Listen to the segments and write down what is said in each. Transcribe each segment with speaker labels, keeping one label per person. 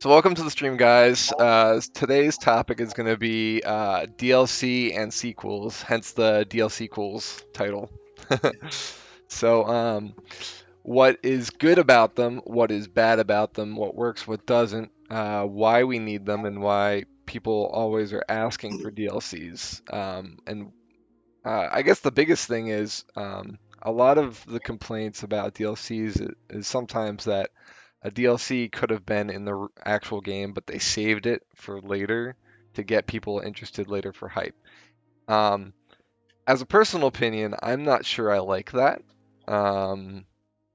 Speaker 1: So welcome to the stream, guys. Today's topic is going to be DLC and sequels, hence the DLCequels title. So, what is good about them, what is bad about them, what works, what doesn't, why we need them, and why people always are asking for DLCs. And I guess the biggest thing is a lot of the complaints about DLCs is sometimes that a DLC could have been in the actual game, but they saved it for later to get people interested later for hype. Um, as a personal opinion, I'm not sure I like that. Um,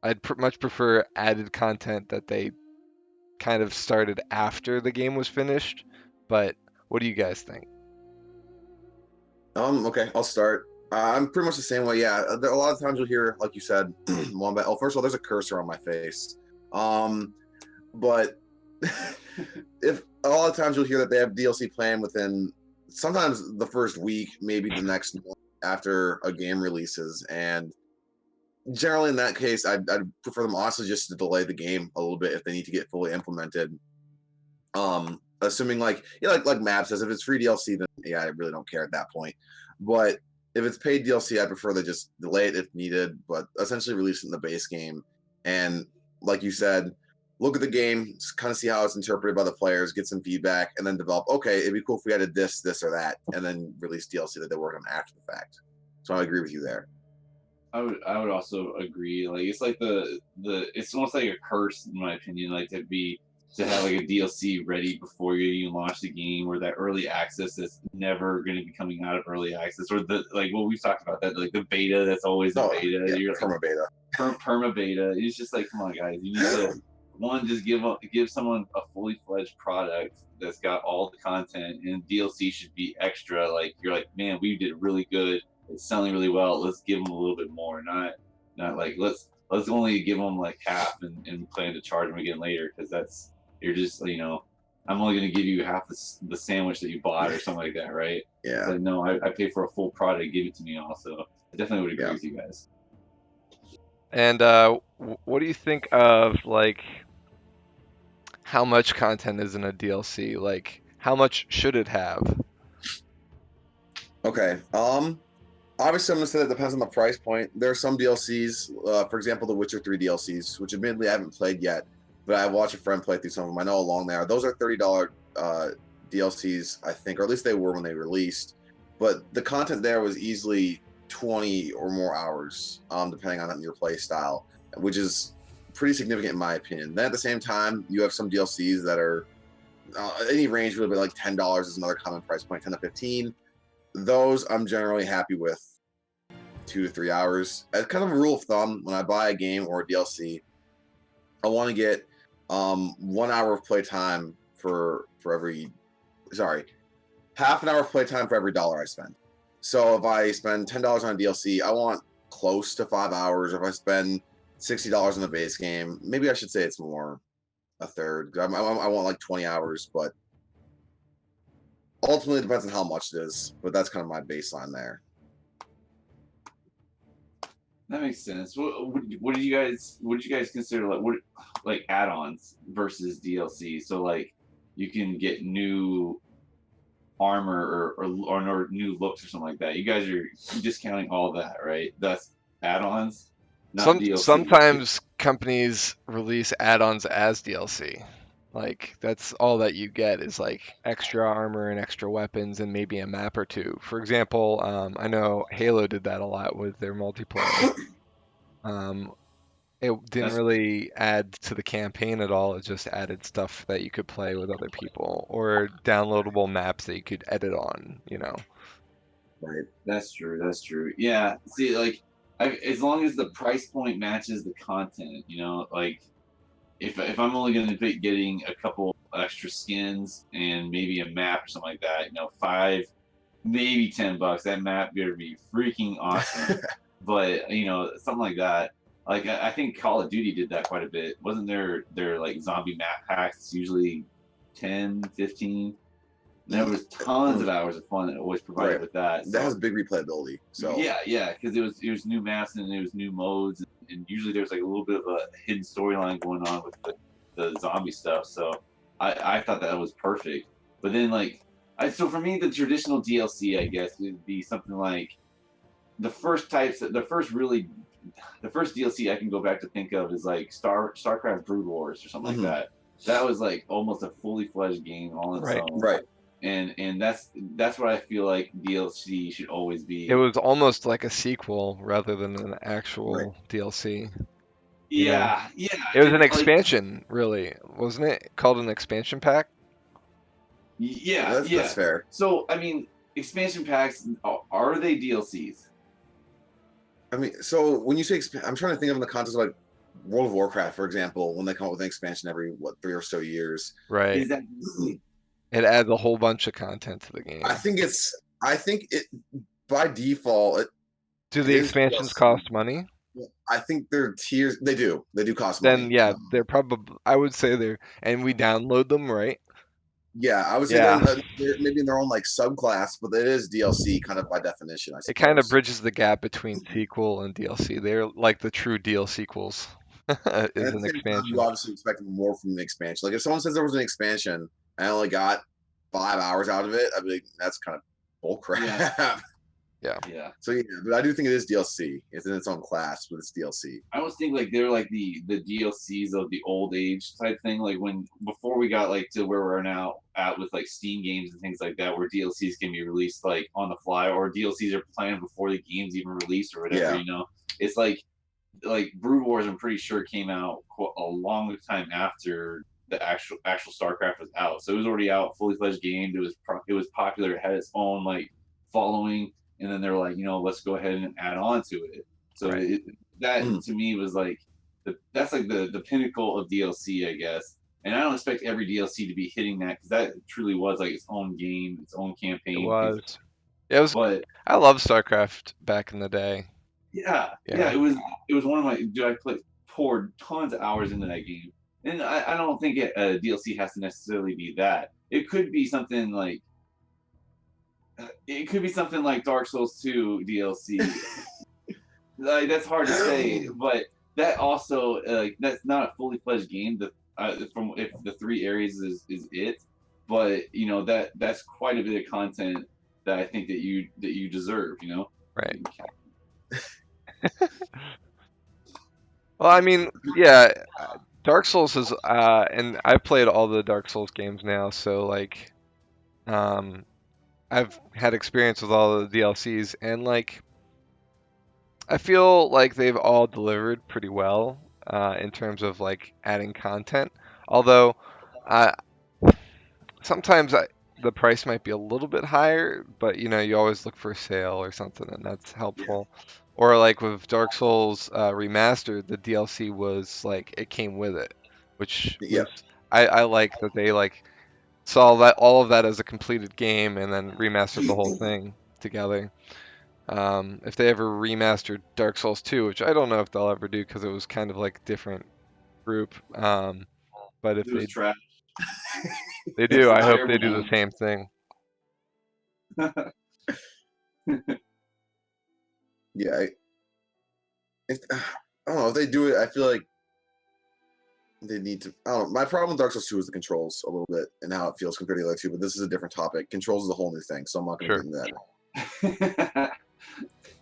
Speaker 1: I'd much prefer added content that they kind of started after the game was finished. But what do you guys think?
Speaker 2: Okay, I'll start. I'm pretty much the same way. Yeah, a lot of times you'll hear, like you said, wombat. Oh, first of all, there's a cursor on my face. Um, but if a lot of times you'll hear that they have DLC planned within sometimes the first week, maybe the next month after a game releases, and generally in that case, I'd prefer them honestly just to delay the game a little bit if they need to get fully implemented. Assuming like yeah, like Map says, if it's free DLC, then yeah, I really don't care at that point. But if it's paid DLC, I prefer to just delay it if needed, but essentially release it in the base game. And like you said, look at the game, kind of see how it's interpreted by the players, get some feedback, and then develop. Okay, it'd be cool if we added this, this, or that, and then release DLC that they work on after the fact. So I agree with you there.
Speaker 3: I would also agree. Like it's like it's almost like a curse in my opinion. Like to have like a DLC ready before you even launch the game, or that early access that's never going to be coming out of early access, or the like what we've talked about that like the beta that's always in
Speaker 2: Oh
Speaker 3: beta.
Speaker 2: yeah,
Speaker 3: You're like
Speaker 2: perma beta.
Speaker 3: perma beta. It's just like come on guys, you need to one just give someone a fully fledged product that's got all the content, and DLC should be extra. Like you're like man, we did really good, it's selling really well. Let's give them a little bit more, not like let's only give them like half and plan to charge them again later because that's you're just I'm only going to give you half the sandwich that you bought or something like that, right? It's
Speaker 2: Yeah,
Speaker 3: like no, I paid for a full product, give it to me also. I definitely would agree
Speaker 2: yeah.
Speaker 3: with you guys.
Speaker 1: And what do you think of like how much content is in a DLC? Like, how much should it have?
Speaker 2: Okay. Obviously, I'm gonna say that depends on the price point. There are some DLCs, for example, the Witcher 3 DLCs, which admittedly I haven't played yet, but I watched a friend play through some of them. I know how long they are. Those are $30 DLCs, I think, or at least they were when they released. But the content there was easily 20 or more hours, depending on your play style, which is pretty significant in my opinion. Then at the same time, you have some DLCs that are any range really, but like $10 is another common price point, 10 to 15. Those I'm generally happy with 2 to 3 hours. As kind of a rule of thumb, when I buy a game or a DLC, I want to get 1 hour of playtime for every sorry, half an hour of playtime for every dollar I spend. So if I spend $10 on a DLC, I want close to 5 hours. If I spend $60 on the base game, maybe I should say it's more, a third. I want like 20 hours, but ultimately it depends on how much it is. But that's kind of my baseline there.
Speaker 3: That makes sense. What did you guys consider like add-ons versus DLC? So like you can get new armor or new looks or something like that. You guys are discounting all that, right? That's add-ons, not DLC.
Speaker 1: Sometimes companies release add-ons as DLC. Like that's all that you get is like extra armor and extra weapons and maybe a map or two. For example, I know Halo did that a lot with their multiplayer. Um, it didn't
Speaker 3: That's
Speaker 1: really add to the campaign at all. It just added stuff that you could play with other people or downloadable maps that you could edit on.
Speaker 2: Right.
Speaker 3: that's true. That's true. Yeah. See, like, as long as the price point matches the content, like if I'm only going to be getting a couple extra skins and maybe a map or something like that, five, maybe $10, that map better be freaking awesome. But something like that. Like I think Call of Duty did that quite a bit. Wasn't there like zombie map packs usually 10, 15? There was tons of hours of fun that always provided
Speaker 2: Right.
Speaker 3: with that.
Speaker 2: That has
Speaker 3: So
Speaker 2: big replayability. So
Speaker 3: yeah, because it was new maps and it was new modes, and usually there's like a little bit of a hidden storyline going on with the zombie stuff. So I thought that was perfect. But then so for me the traditional DLC I guess would be something like the first DLC I can go back to think of is like StarCraft Brood Wars or something like that. That was like almost a fully fledged game all on its own.
Speaker 2: Right.
Speaker 3: And that's what I feel like DLC should always be.
Speaker 1: It was almost like a sequel rather than an actual DLC. You know?
Speaker 3: Yeah.
Speaker 1: It was
Speaker 3: and,
Speaker 1: an
Speaker 3: like,
Speaker 1: expansion, really, wasn't it? Called an expansion pack?
Speaker 3: yeah.
Speaker 2: That's fair.
Speaker 3: So I mean, expansion packs are they DLCs?
Speaker 2: I mean, so when you say I'm trying to think of in the context of like World of Warcraft, for example, when they come up with an expansion every 3 or so years.
Speaker 1: Right.
Speaker 3: Is that
Speaker 1: It adds a whole bunch of content to the game.
Speaker 2: I think it by default.
Speaker 1: Do the expansions cost money?
Speaker 2: I think they're tiers. They do cost
Speaker 1: Then
Speaker 2: money.
Speaker 1: yeah, they're probably. I would say they're, and we download them, right?
Speaker 2: Yeah, I would say
Speaker 1: Yeah.
Speaker 2: they're maybe in their own like subclass, but it is DLC kind of by definition, I
Speaker 1: It
Speaker 2: suppose.
Speaker 1: kind of bridges the gap between sequel and DLC. They're like the true DLCequels.
Speaker 2: And
Speaker 1: Is
Speaker 2: at the
Speaker 1: an
Speaker 2: same time,
Speaker 1: expansion.
Speaker 2: you obviously expect more from the expansion. Like if someone says there was an expansion and I only got 5 hours out of it, I'd be like, that's kind of bull crap.
Speaker 3: Yeah.
Speaker 2: So yeah, but I do think it is DLC. It's in its own class, but it's DLC.
Speaker 3: I almost think like they're like the DLCs of the old age type thing. Like when before we got like to where we're now at with like Steam games and things like that, where DLCs can be released like on the fly, or DLCs are planned before the game's even released or whatever.
Speaker 2: Yeah.
Speaker 3: You know, it's like Brood Wars. I'm pretty sure came out a long time after the actual StarCraft was out, so it was already out, fully fledged game. It was popular. It had its own like following, and then they're like, let's go ahead and add on to it. So
Speaker 1: Right.
Speaker 3: that to me was like that's like the pinnacle of DLC, I guess. And I don't expect every DLC to be hitting that because that truly was like its own game, its own
Speaker 1: It
Speaker 3: campaign.
Speaker 1: was. It was.
Speaker 3: But
Speaker 1: I loved StarCraft back in the day.
Speaker 3: yeah,
Speaker 1: Yeah.
Speaker 3: it was one of my poured tons of hours into that game. And I don't think a DLC has to necessarily be that. It could be something like Dark Souls 2 DLC. Like that's hard to say, but that also that's not a fully fledged game. From if the 3 areas is it, but that's quite a bit of content that I think that you deserve.
Speaker 1: Right. Well, I mean, yeah, Dark Souls is, and I've played all the Dark Souls games now, so like, I've had experience with all the DLCs, and like, I feel like they've all delivered pretty well, in terms of like adding content. Although, uh, sometimes the price might be a little bit higher, but you always look for a sale or something, and that's helpful. Or like with Dark Souls Remastered, the DLC was like it came with it, which was I like that they like saw that all of that as a completed game and then remastered the whole thing together. If they ever remastered Dark Souls 2, which I don't know if they'll ever do because it was kind of like a different group. But if
Speaker 3: It was trash.
Speaker 1: they do, I hope they
Speaker 3: terrible
Speaker 1: do the
Speaker 3: game.
Speaker 1: same thing.
Speaker 2: Yeah, I don't know if they do it. I feel like they need to. I don't know. My problem with Dark Souls 2 is the controls a little bit and how it feels compared to the other two. But this is a different topic. Controls is a whole new thing, so I'm not going to
Speaker 1: Sure.
Speaker 2: get into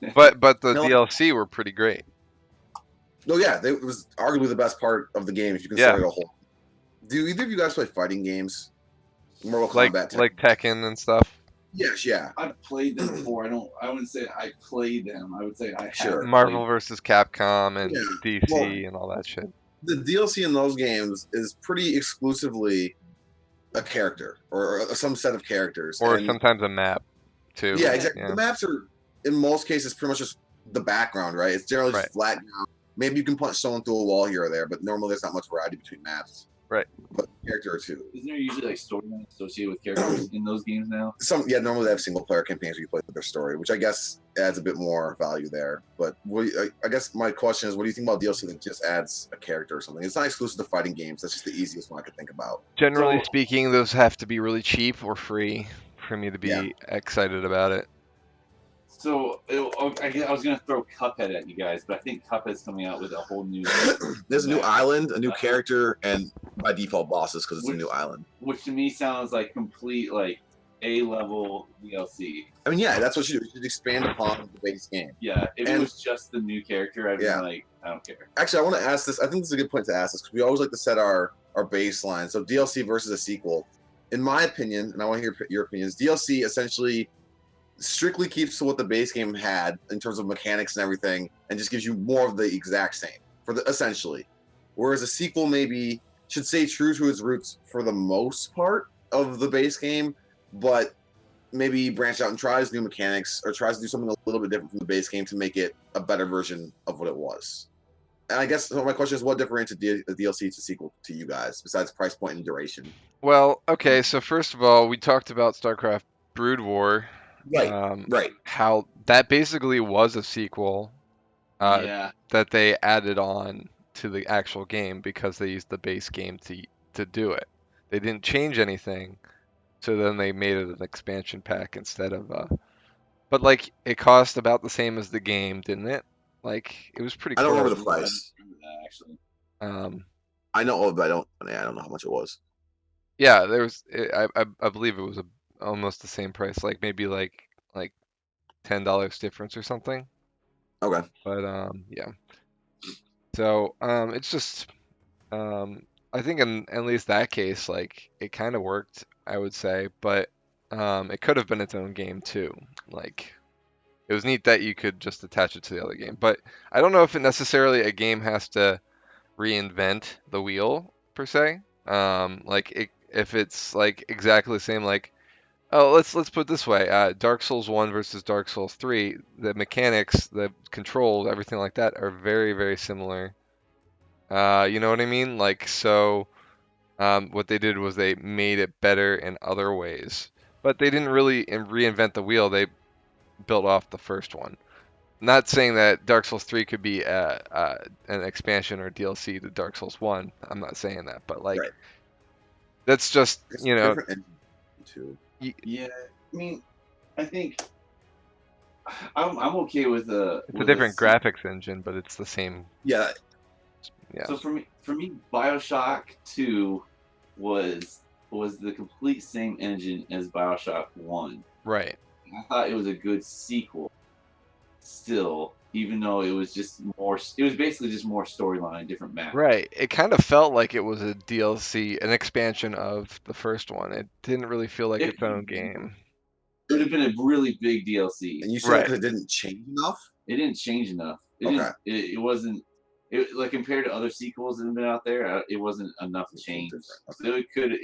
Speaker 2: that.
Speaker 1: But the
Speaker 2: No.
Speaker 1: DLC were pretty great.
Speaker 2: No, yeah, it was arguably the best part of the game if you consider it a whole. Do either of you guys play fighting games? Mortal Kombat,
Speaker 1: like Tekken and stuff.
Speaker 2: Yes, yeah.
Speaker 3: I've played them before. I wouldn't say I played them. I would say I
Speaker 2: Sure.
Speaker 3: have
Speaker 1: Marvel
Speaker 3: played.
Speaker 1: versus Capcom and
Speaker 2: Yeah,
Speaker 1: DC
Speaker 2: well,
Speaker 1: and all that shit.
Speaker 2: The DLC in those games is pretty exclusively a character or some set of characters,
Speaker 1: Or
Speaker 2: and
Speaker 1: sometimes a map too.
Speaker 2: yeah, exactly.
Speaker 1: Yeah.
Speaker 2: The maps are in most cases pretty much just the background, right? It's generally just flat ground. Maybe you can punch someone through a wall here or there, but normally there's not much variety between maps.
Speaker 1: Right.
Speaker 2: But character or two.
Speaker 3: Isn't there usually like storyline associated with characters in those games now?
Speaker 2: Normally they have single player campaigns where you play with their story, which I guess adds a bit more value there. But I guess my question is, what do you think about DLC that just adds a character or something? It's not exclusive to fighting games. That's just the easiest one I could think about.
Speaker 1: Generally speaking, those have to be really cheap or free for me to be excited about it.
Speaker 3: So I was gonna throw Cuphead at you guys, but I think Cuphead's coming out with a whole new.
Speaker 2: There's a new
Speaker 3: map,
Speaker 2: island, a new character, and by default bosses because it's a new island.
Speaker 3: which to me sounds like complete like A-level DLC.
Speaker 2: I mean, yeah, that's what you do. You should expand upon the base game.
Speaker 3: Yeah, if it
Speaker 2: And-
Speaker 3: was just the new character, I'd be
Speaker 2: Yeah.
Speaker 3: like, I don't care.
Speaker 2: Actually, I want to ask this. I think this is a good point to ask this because we always like to set our baseline. So DLC versus a sequel. In my opinion, and I want to hear your opinions, DLC essentially strictly keeps to what the base game had in terms of mechanics and everything, and just gives you more of the exact same for the essentially. Whereas a sequel maybe should stay true to its roots for the most part of the base game, but maybe branch out and tries new mechanics or tries to do something a little bit different from the base game to make it a better version of what it was. And I guess so my question is, what differentiates a DLC to sequel to you guys besides price point and duration?
Speaker 1: Well, okay, so first of all, we talked about StarCraft Brood War.
Speaker 2: Right.
Speaker 1: How that basically was a sequel
Speaker 3: Yeah,
Speaker 1: that they added on to the actual game because they used the base game to do it. They didn't change anything, so then they made it an expansion pack instead of but like it cost about the same as the game, didn't it? Like it was pretty
Speaker 2: I don't remember
Speaker 1: close.
Speaker 2: the
Speaker 3: I
Speaker 2: price.
Speaker 3: remember that actually.
Speaker 2: I know, but I don't know how much it was.
Speaker 1: Yeah, there was I believe it was almost the same price, like maybe like $10 difference or something.
Speaker 2: Okay.
Speaker 1: But yeah. So it's just I think in at least that case, like it kind of worked, I would say, but it could have been its own game too. Like it was neat that you could just attach it to the other game, but I don't know if it necessarily a game has to reinvent the wheel per se. If it's like exactly the same, like oh, let's put it this way: Dark Souls 1 versus Dark Souls 3, the mechanics, the controls, everything like that are very, very similar. You know what I mean? Like, so what they did was they made it better in other ways, but they didn't really reinvent the wheel. They built off the first one. Not saying that Dark Souls 3 could be an expansion or DLC to Dark Souls 1. I'm not saying that, but like
Speaker 2: Right.
Speaker 1: that's just,
Speaker 2: It's
Speaker 1: you know,
Speaker 2: different engine too.
Speaker 3: Yeah, I mean, I think I'm okay with
Speaker 1: it's a different graphics engine, but it's the same.
Speaker 2: Yeah.
Speaker 1: Yeah.
Speaker 3: So for me, BioShock 2 was the complete same engine as BioShock 1.
Speaker 1: Right.
Speaker 3: I thought it was a good sequel. Still, even though it was just more, it was basically just more storyline, different map.
Speaker 1: Right. It kind of felt like it was a DLC, an expansion of the first one. It didn't really feel like its own game.
Speaker 3: It would have been a really big DLC.
Speaker 2: And you said
Speaker 1: Right.
Speaker 2: because it didn't change enough?
Speaker 3: It didn't change enough. It
Speaker 2: Okay.
Speaker 3: didn't. It wasn't. It like compared to other sequels that have been out there, it wasn't enough change. So it could.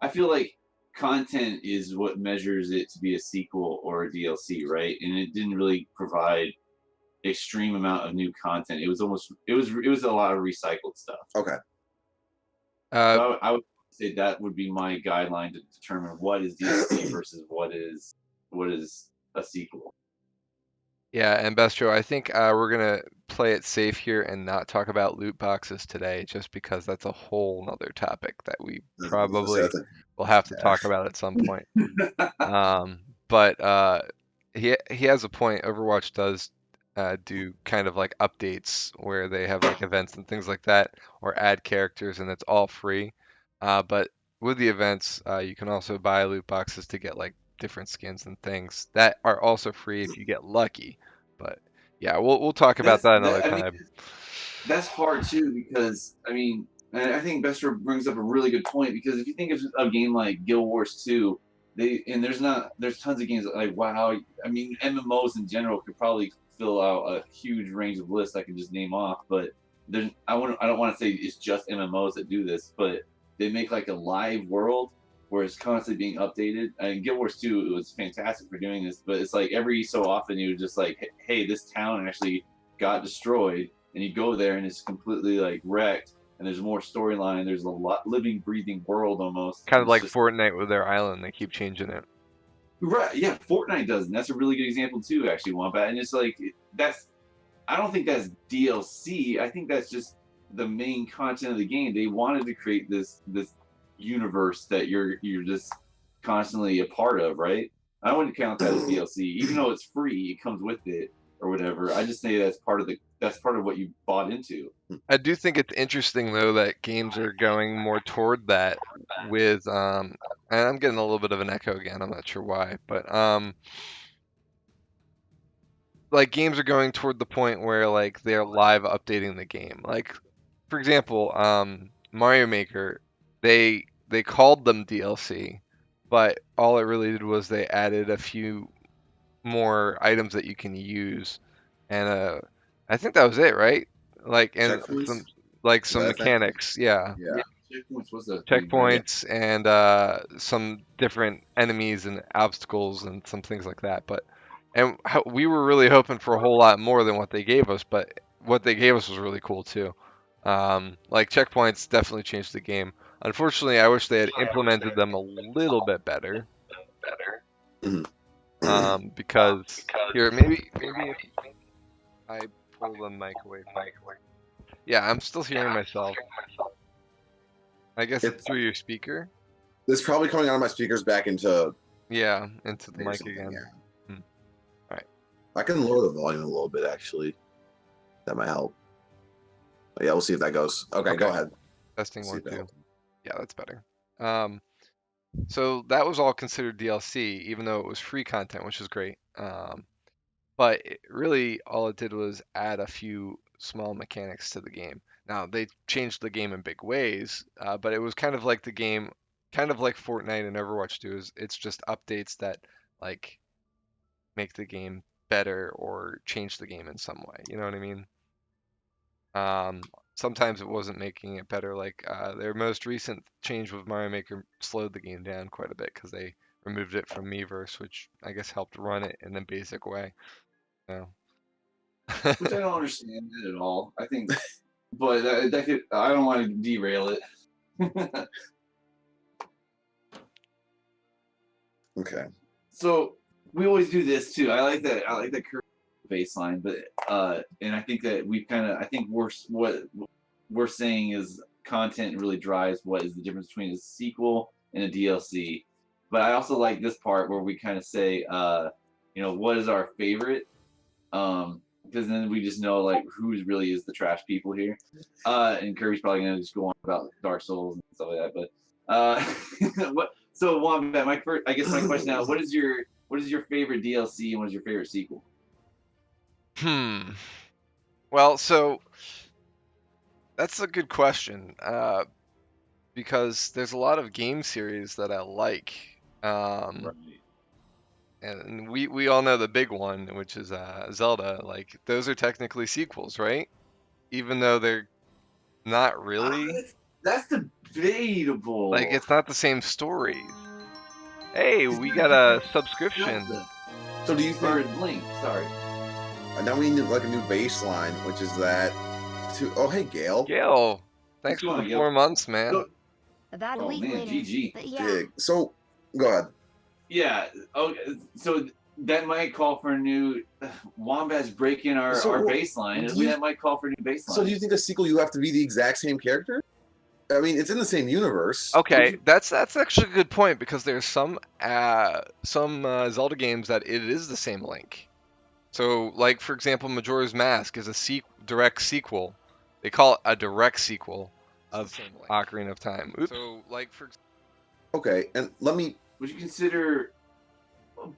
Speaker 3: I feel like content is what measures it to be a sequel or a DLC, right? And it didn't really provide extreme amount of new content. It was almost. It was a lot of recycled stuff.
Speaker 2: Okay.
Speaker 3: So I would say that would be my guideline to determine what is DLC versus what is a sequel.
Speaker 1: Yeah, and Bestro, I think we're gonna play it safe here and not talk about loot boxes today, just because that's a whole nother topic that we probably will have to talk about at some point. But he has a point. Overwatch does do kind of like updates where they have like events and things like that, or add characters, and it's all free. But with the events, you can also buy loot boxes to get like different skins and things that are also free if you get lucky. But yeah, we'll talk about that another time.
Speaker 3: That's hard too because I mean, and I think Bester brings up a really good point because if you think of a game like Guild Wars 2, there's tons of games that, like wow, I mean MMOs in general could probably fill out a huge range of lists I can just name off, but I don't want to say it's just MMOs that do this, but they make like a live world where it's constantly being updated. And Guild Wars 2 it was fantastic for doing this, but it's like every so often you would just like, hey, this town actually got destroyed, and you go there and it's completely like wrecked, and there's more storyline. There's a lot living, breathing world almost.
Speaker 1: Kind of like
Speaker 3: just,
Speaker 1: Fortnite with their island, they keep changing it.
Speaker 3: right? Yeah, Fortnite does, and that's a really good example too, actually, Wombat. And it's like that's I don't think that's DLC. I think that's just the main content of the game. They wanted to create this universe that you're just constantly a part of, right? I wouldn't count that as DLC, even though it's free. It comes with it or whatever. I just say that's part of what you bought into.
Speaker 1: I do think it's interesting though that games are going more toward that with and I'm getting a little bit of an echo again. I'm not sure why, but like games are going toward the point where like they're live updating the game. Like for example, Mario Maker, they called them DLC, but all it really did was they added a few more items that you can use, and I think that was it, right? Like and
Speaker 2: Checkpoints?
Speaker 1: some
Speaker 2: That thing?
Speaker 1: mechanics, yeah,
Speaker 2: Yeah.
Speaker 3: Checkpoints was a big thing.
Speaker 1: checkpoints and some different enemies and obstacles and some things like that. But we were really hoping for a whole lot more than what they gave us, but what they gave us was really cool too. Like checkpoints definitely changed the game. Unfortunately, I wish they had implemented them a little bit better.
Speaker 2: Mhm.
Speaker 1: Because here maybe if I pull the mic away from yeah, I'm still hearing myself. I guess it's
Speaker 2: It's
Speaker 1: through your speaker.
Speaker 2: It's probably coming out of my speakers back into
Speaker 1: Yeah, into the
Speaker 2: maybe
Speaker 1: mic
Speaker 2: something.
Speaker 1: again.
Speaker 2: Yeah.
Speaker 1: Hmm. All right,
Speaker 2: I can lower the volume a little bit actually. That might help. But yeah, we'll see if that goes. Okay, go
Speaker 1: Okay.
Speaker 2: ahead.
Speaker 1: Testing
Speaker 2: See
Speaker 1: one
Speaker 2: if that
Speaker 1: two.
Speaker 2: helps.
Speaker 1: Yeah, that's better. So that was all considered DLC, even though it was free content, which is great. But really, all it did was add a few small mechanics to the game. Now they changed the game in big ways, but it was kind of like the game, kind of like Fortnite and Overwatch do. Is it's just updates that like make the game better or change the game in some way. You know what I mean? Sometimes it wasn't making it better. Like their most recent change with Mario Maker slowed the game down quite a bit because they removed it from Miiverse, which I guess helped run it in a basic way. So.
Speaker 3: Which I don't understand that at all. I think, but that could. I don't want to derail it.
Speaker 2: Okay.
Speaker 3: So we always do this too. I like that. I like that curve baseline, but and I think that we've kind of. I think what we're saying is content really drives what is the difference between a sequel and a DLC. But I also like this part where we kind of say, what is our favorite? Because then we just know like who really is the trash people here. And Kirby's probably gonna just go on about Dark Souls and stuff like that. But what? So Wombat, I guess my question now: what is your favorite DLC and what is your favorite sequel?
Speaker 1: Well, so that's a good question because there's a lot of game series that I like.
Speaker 3: Right.
Speaker 1: And we all know the big one, which is Zelda. Like those are technically sequels, right? Even though they're not really.
Speaker 3: That's debatable.
Speaker 1: Like it's not the same stories. Hey, we got a subscription.
Speaker 2: So do you
Speaker 3: Or
Speaker 2: think
Speaker 3: Link? Sorry.
Speaker 2: now we need like a new baseline, which is that oh hey Gail.
Speaker 1: Gail, thanks for
Speaker 3: going
Speaker 1: the
Speaker 3: on,
Speaker 1: 4
Speaker 3: Gail?
Speaker 1: months, man.
Speaker 3: So,
Speaker 4: About a
Speaker 3: oh
Speaker 4: week
Speaker 3: man,
Speaker 4: later.
Speaker 3: GG.
Speaker 4: But yeah,
Speaker 2: Dig. So go ahead.
Speaker 3: Yeah. Okay. So that might call for a new Wombat's breaking our baseline. That might call for a new baseline.
Speaker 2: So do you think a sequel you have to be the exact same character? I mean, it's in the same universe.
Speaker 1: Okay, that's actually a good point because there's some Zelda games that it is the same Link. So, like for example, Majora's Mask is a direct sequel. They call it a direct sequel of Ocarina of Time. Oops. So, like for
Speaker 2: Okay, and let me.
Speaker 3: Would you consider?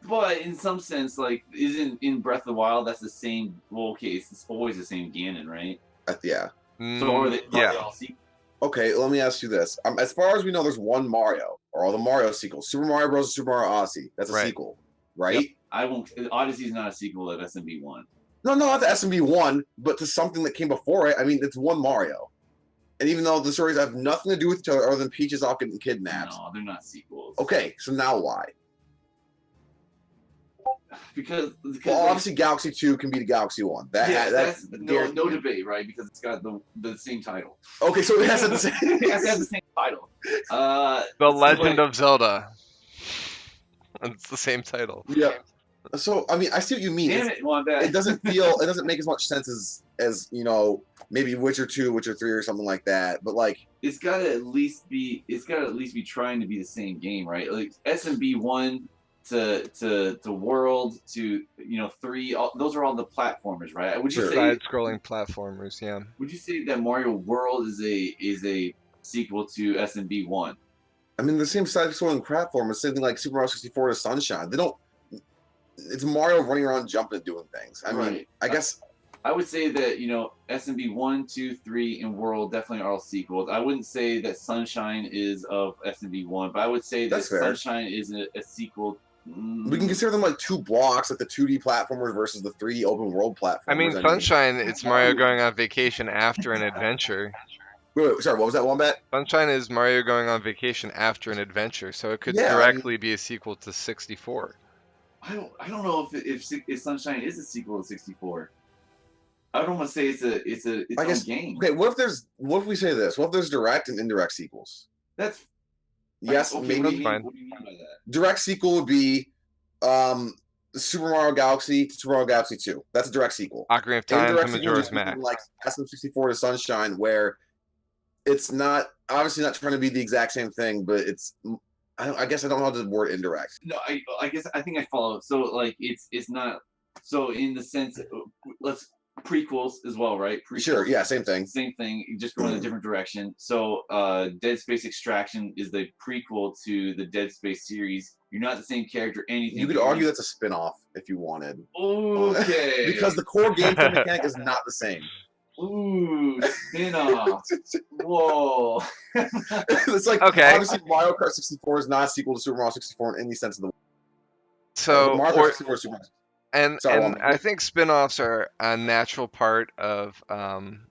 Speaker 3: But in some sense, like, isn't in Breath of the Wild that's the same? Well, okay, it's always the same Ganon, right?
Speaker 2: Yeah.
Speaker 3: So are they
Speaker 1: yeah.
Speaker 3: all sequels?
Speaker 2: Okay, let me ask you this. As far as we know, there's one Mario, or all the Mario sequels. Super Mario Bros. And Super Mario Odyssey. That's a
Speaker 1: Right.
Speaker 2: sequel, right?
Speaker 3: I won't. Odyssey's not a sequel of SMB one.
Speaker 2: No, not the SMB one, but to something that came before it. I mean, it's one Mario. And even though the stories have nothing to do with each other other than Peach's all getting kidnapped.
Speaker 3: No, they're not sequels.
Speaker 2: Okay, so now why?
Speaker 3: Because
Speaker 2: well, obviously Galaxy 2 can be the Galaxy 1.
Speaker 3: That's no debate, right? Because it's got the same title.
Speaker 2: Okay, so it has the same.
Speaker 3: It has to have the same title.
Speaker 1: The Legend of Zelda. It's the same title.
Speaker 2: Yeah. So I mean, I see what you mean.
Speaker 3: Damn
Speaker 2: it doesn't make as much sense as maybe Witcher 2, Witcher 3, or something like that. But like,
Speaker 3: it's gotta at least be trying to be the same game, right? Like SMB 1 to World to 3. Those are all the platformers, right? Would you
Speaker 2: Sure.
Speaker 3: say
Speaker 1: Side-scrolling platformers, yeah.
Speaker 3: would you say that Mario World is a sequel to SMB 1?
Speaker 2: I mean, the same side-scrolling platform is something like Super Mario 64 to Sunshine. They don't. It's Mario running around, jumping, and doing things. I mean,
Speaker 3: Right.
Speaker 2: I guess
Speaker 3: I would say that SMB 1, 2, 3, and World definitely are all sequels. I wouldn't say that Sunshine is of SMB 1, but I would say that
Speaker 2: that's fair.
Speaker 3: Sunshine is a sequel.
Speaker 2: We can consider them like two blocks, like the 2D platformers versus the 3D open world platformers.
Speaker 1: I mean, Sunshine, it's Mario going on vacation after an adventure.
Speaker 2: Wait, sorry, what was that one bet?
Speaker 1: Sunshine is Mario going on vacation after an adventure, so it could
Speaker 2: Yeah,
Speaker 1: directly be a sequel to 64.
Speaker 3: I don't know if Sunshine is a sequel to 64. I don't want to say it's
Speaker 2: I
Speaker 3: own
Speaker 2: guess.
Speaker 3: game.
Speaker 2: Okay, what if we say this? What if there's direct and indirect sequels?
Speaker 3: That's
Speaker 2: Yes,
Speaker 3: okay,
Speaker 2: maybe.
Speaker 3: What do you mean?
Speaker 1: Fine.
Speaker 3: What do you mean by that?
Speaker 2: Direct sequel would be Super Mario Galaxy to Super Mario Galaxy 2. That's a direct sequel.
Speaker 1: Ocarina of Time to
Speaker 2: Indirect sequel would
Speaker 1: Majora's
Speaker 2: just be something
Speaker 1: Mask.
Speaker 2: like SM64 to Sunshine, where it's not obviously not trying to be the exact same thing, but it's. I guess I don't know how to word indirect.
Speaker 3: No, I guess I think I follow. So like it's not so in the sense let's prequels as well, right? Prequels,
Speaker 2: Sure, yeah, same thing.
Speaker 3: Same thing, just going in a different direction. So Dead Space Extraction is the prequel to the Dead Space series. You're not the same character, anything.
Speaker 2: You could argue that's a spin-off if you wanted.
Speaker 3: Okay.
Speaker 2: Because the core gameplay mechanic is not the same.
Speaker 3: Ooh, spin-off. Whoa.
Speaker 2: It's like
Speaker 1: Okay.
Speaker 2: obviously Mario Kart 64 is not a sequel to Super Mario 64 in any sense of the word.
Speaker 1: So,
Speaker 2: Mario Kart 64 is Super Mario.
Speaker 1: and
Speaker 2: Sorry,
Speaker 1: and
Speaker 2: Juan.
Speaker 1: I think spin-offs are a natural part of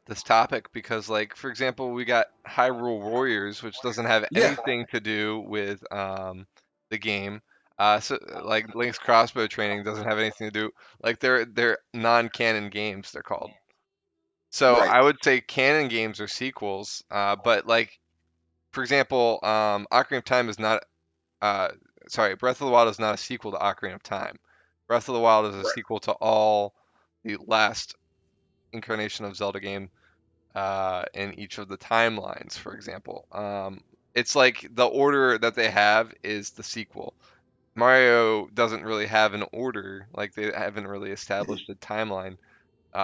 Speaker 1: this topic because, like, for example, we got Hyrule Warriors, which doesn't have
Speaker 2: Yeah.
Speaker 1: anything to do with the game. So like Link's crossbow training doesn't have anything to do. Like they're non-canon games, they're called. So
Speaker 2: Right.
Speaker 1: I would say canon games are sequels, but like for example, Ocarina of Time is not. Uh, sorry, Breath of the Wild is not a sequel to Ocarina of Time. Breath of the Wild is a
Speaker 2: Right.
Speaker 1: sequel to all the last incarnation of Zelda game in each of the timelines. For example, it's like the order that they have is the sequel. Mario doesn't really have an order, like they haven't really established a timeline.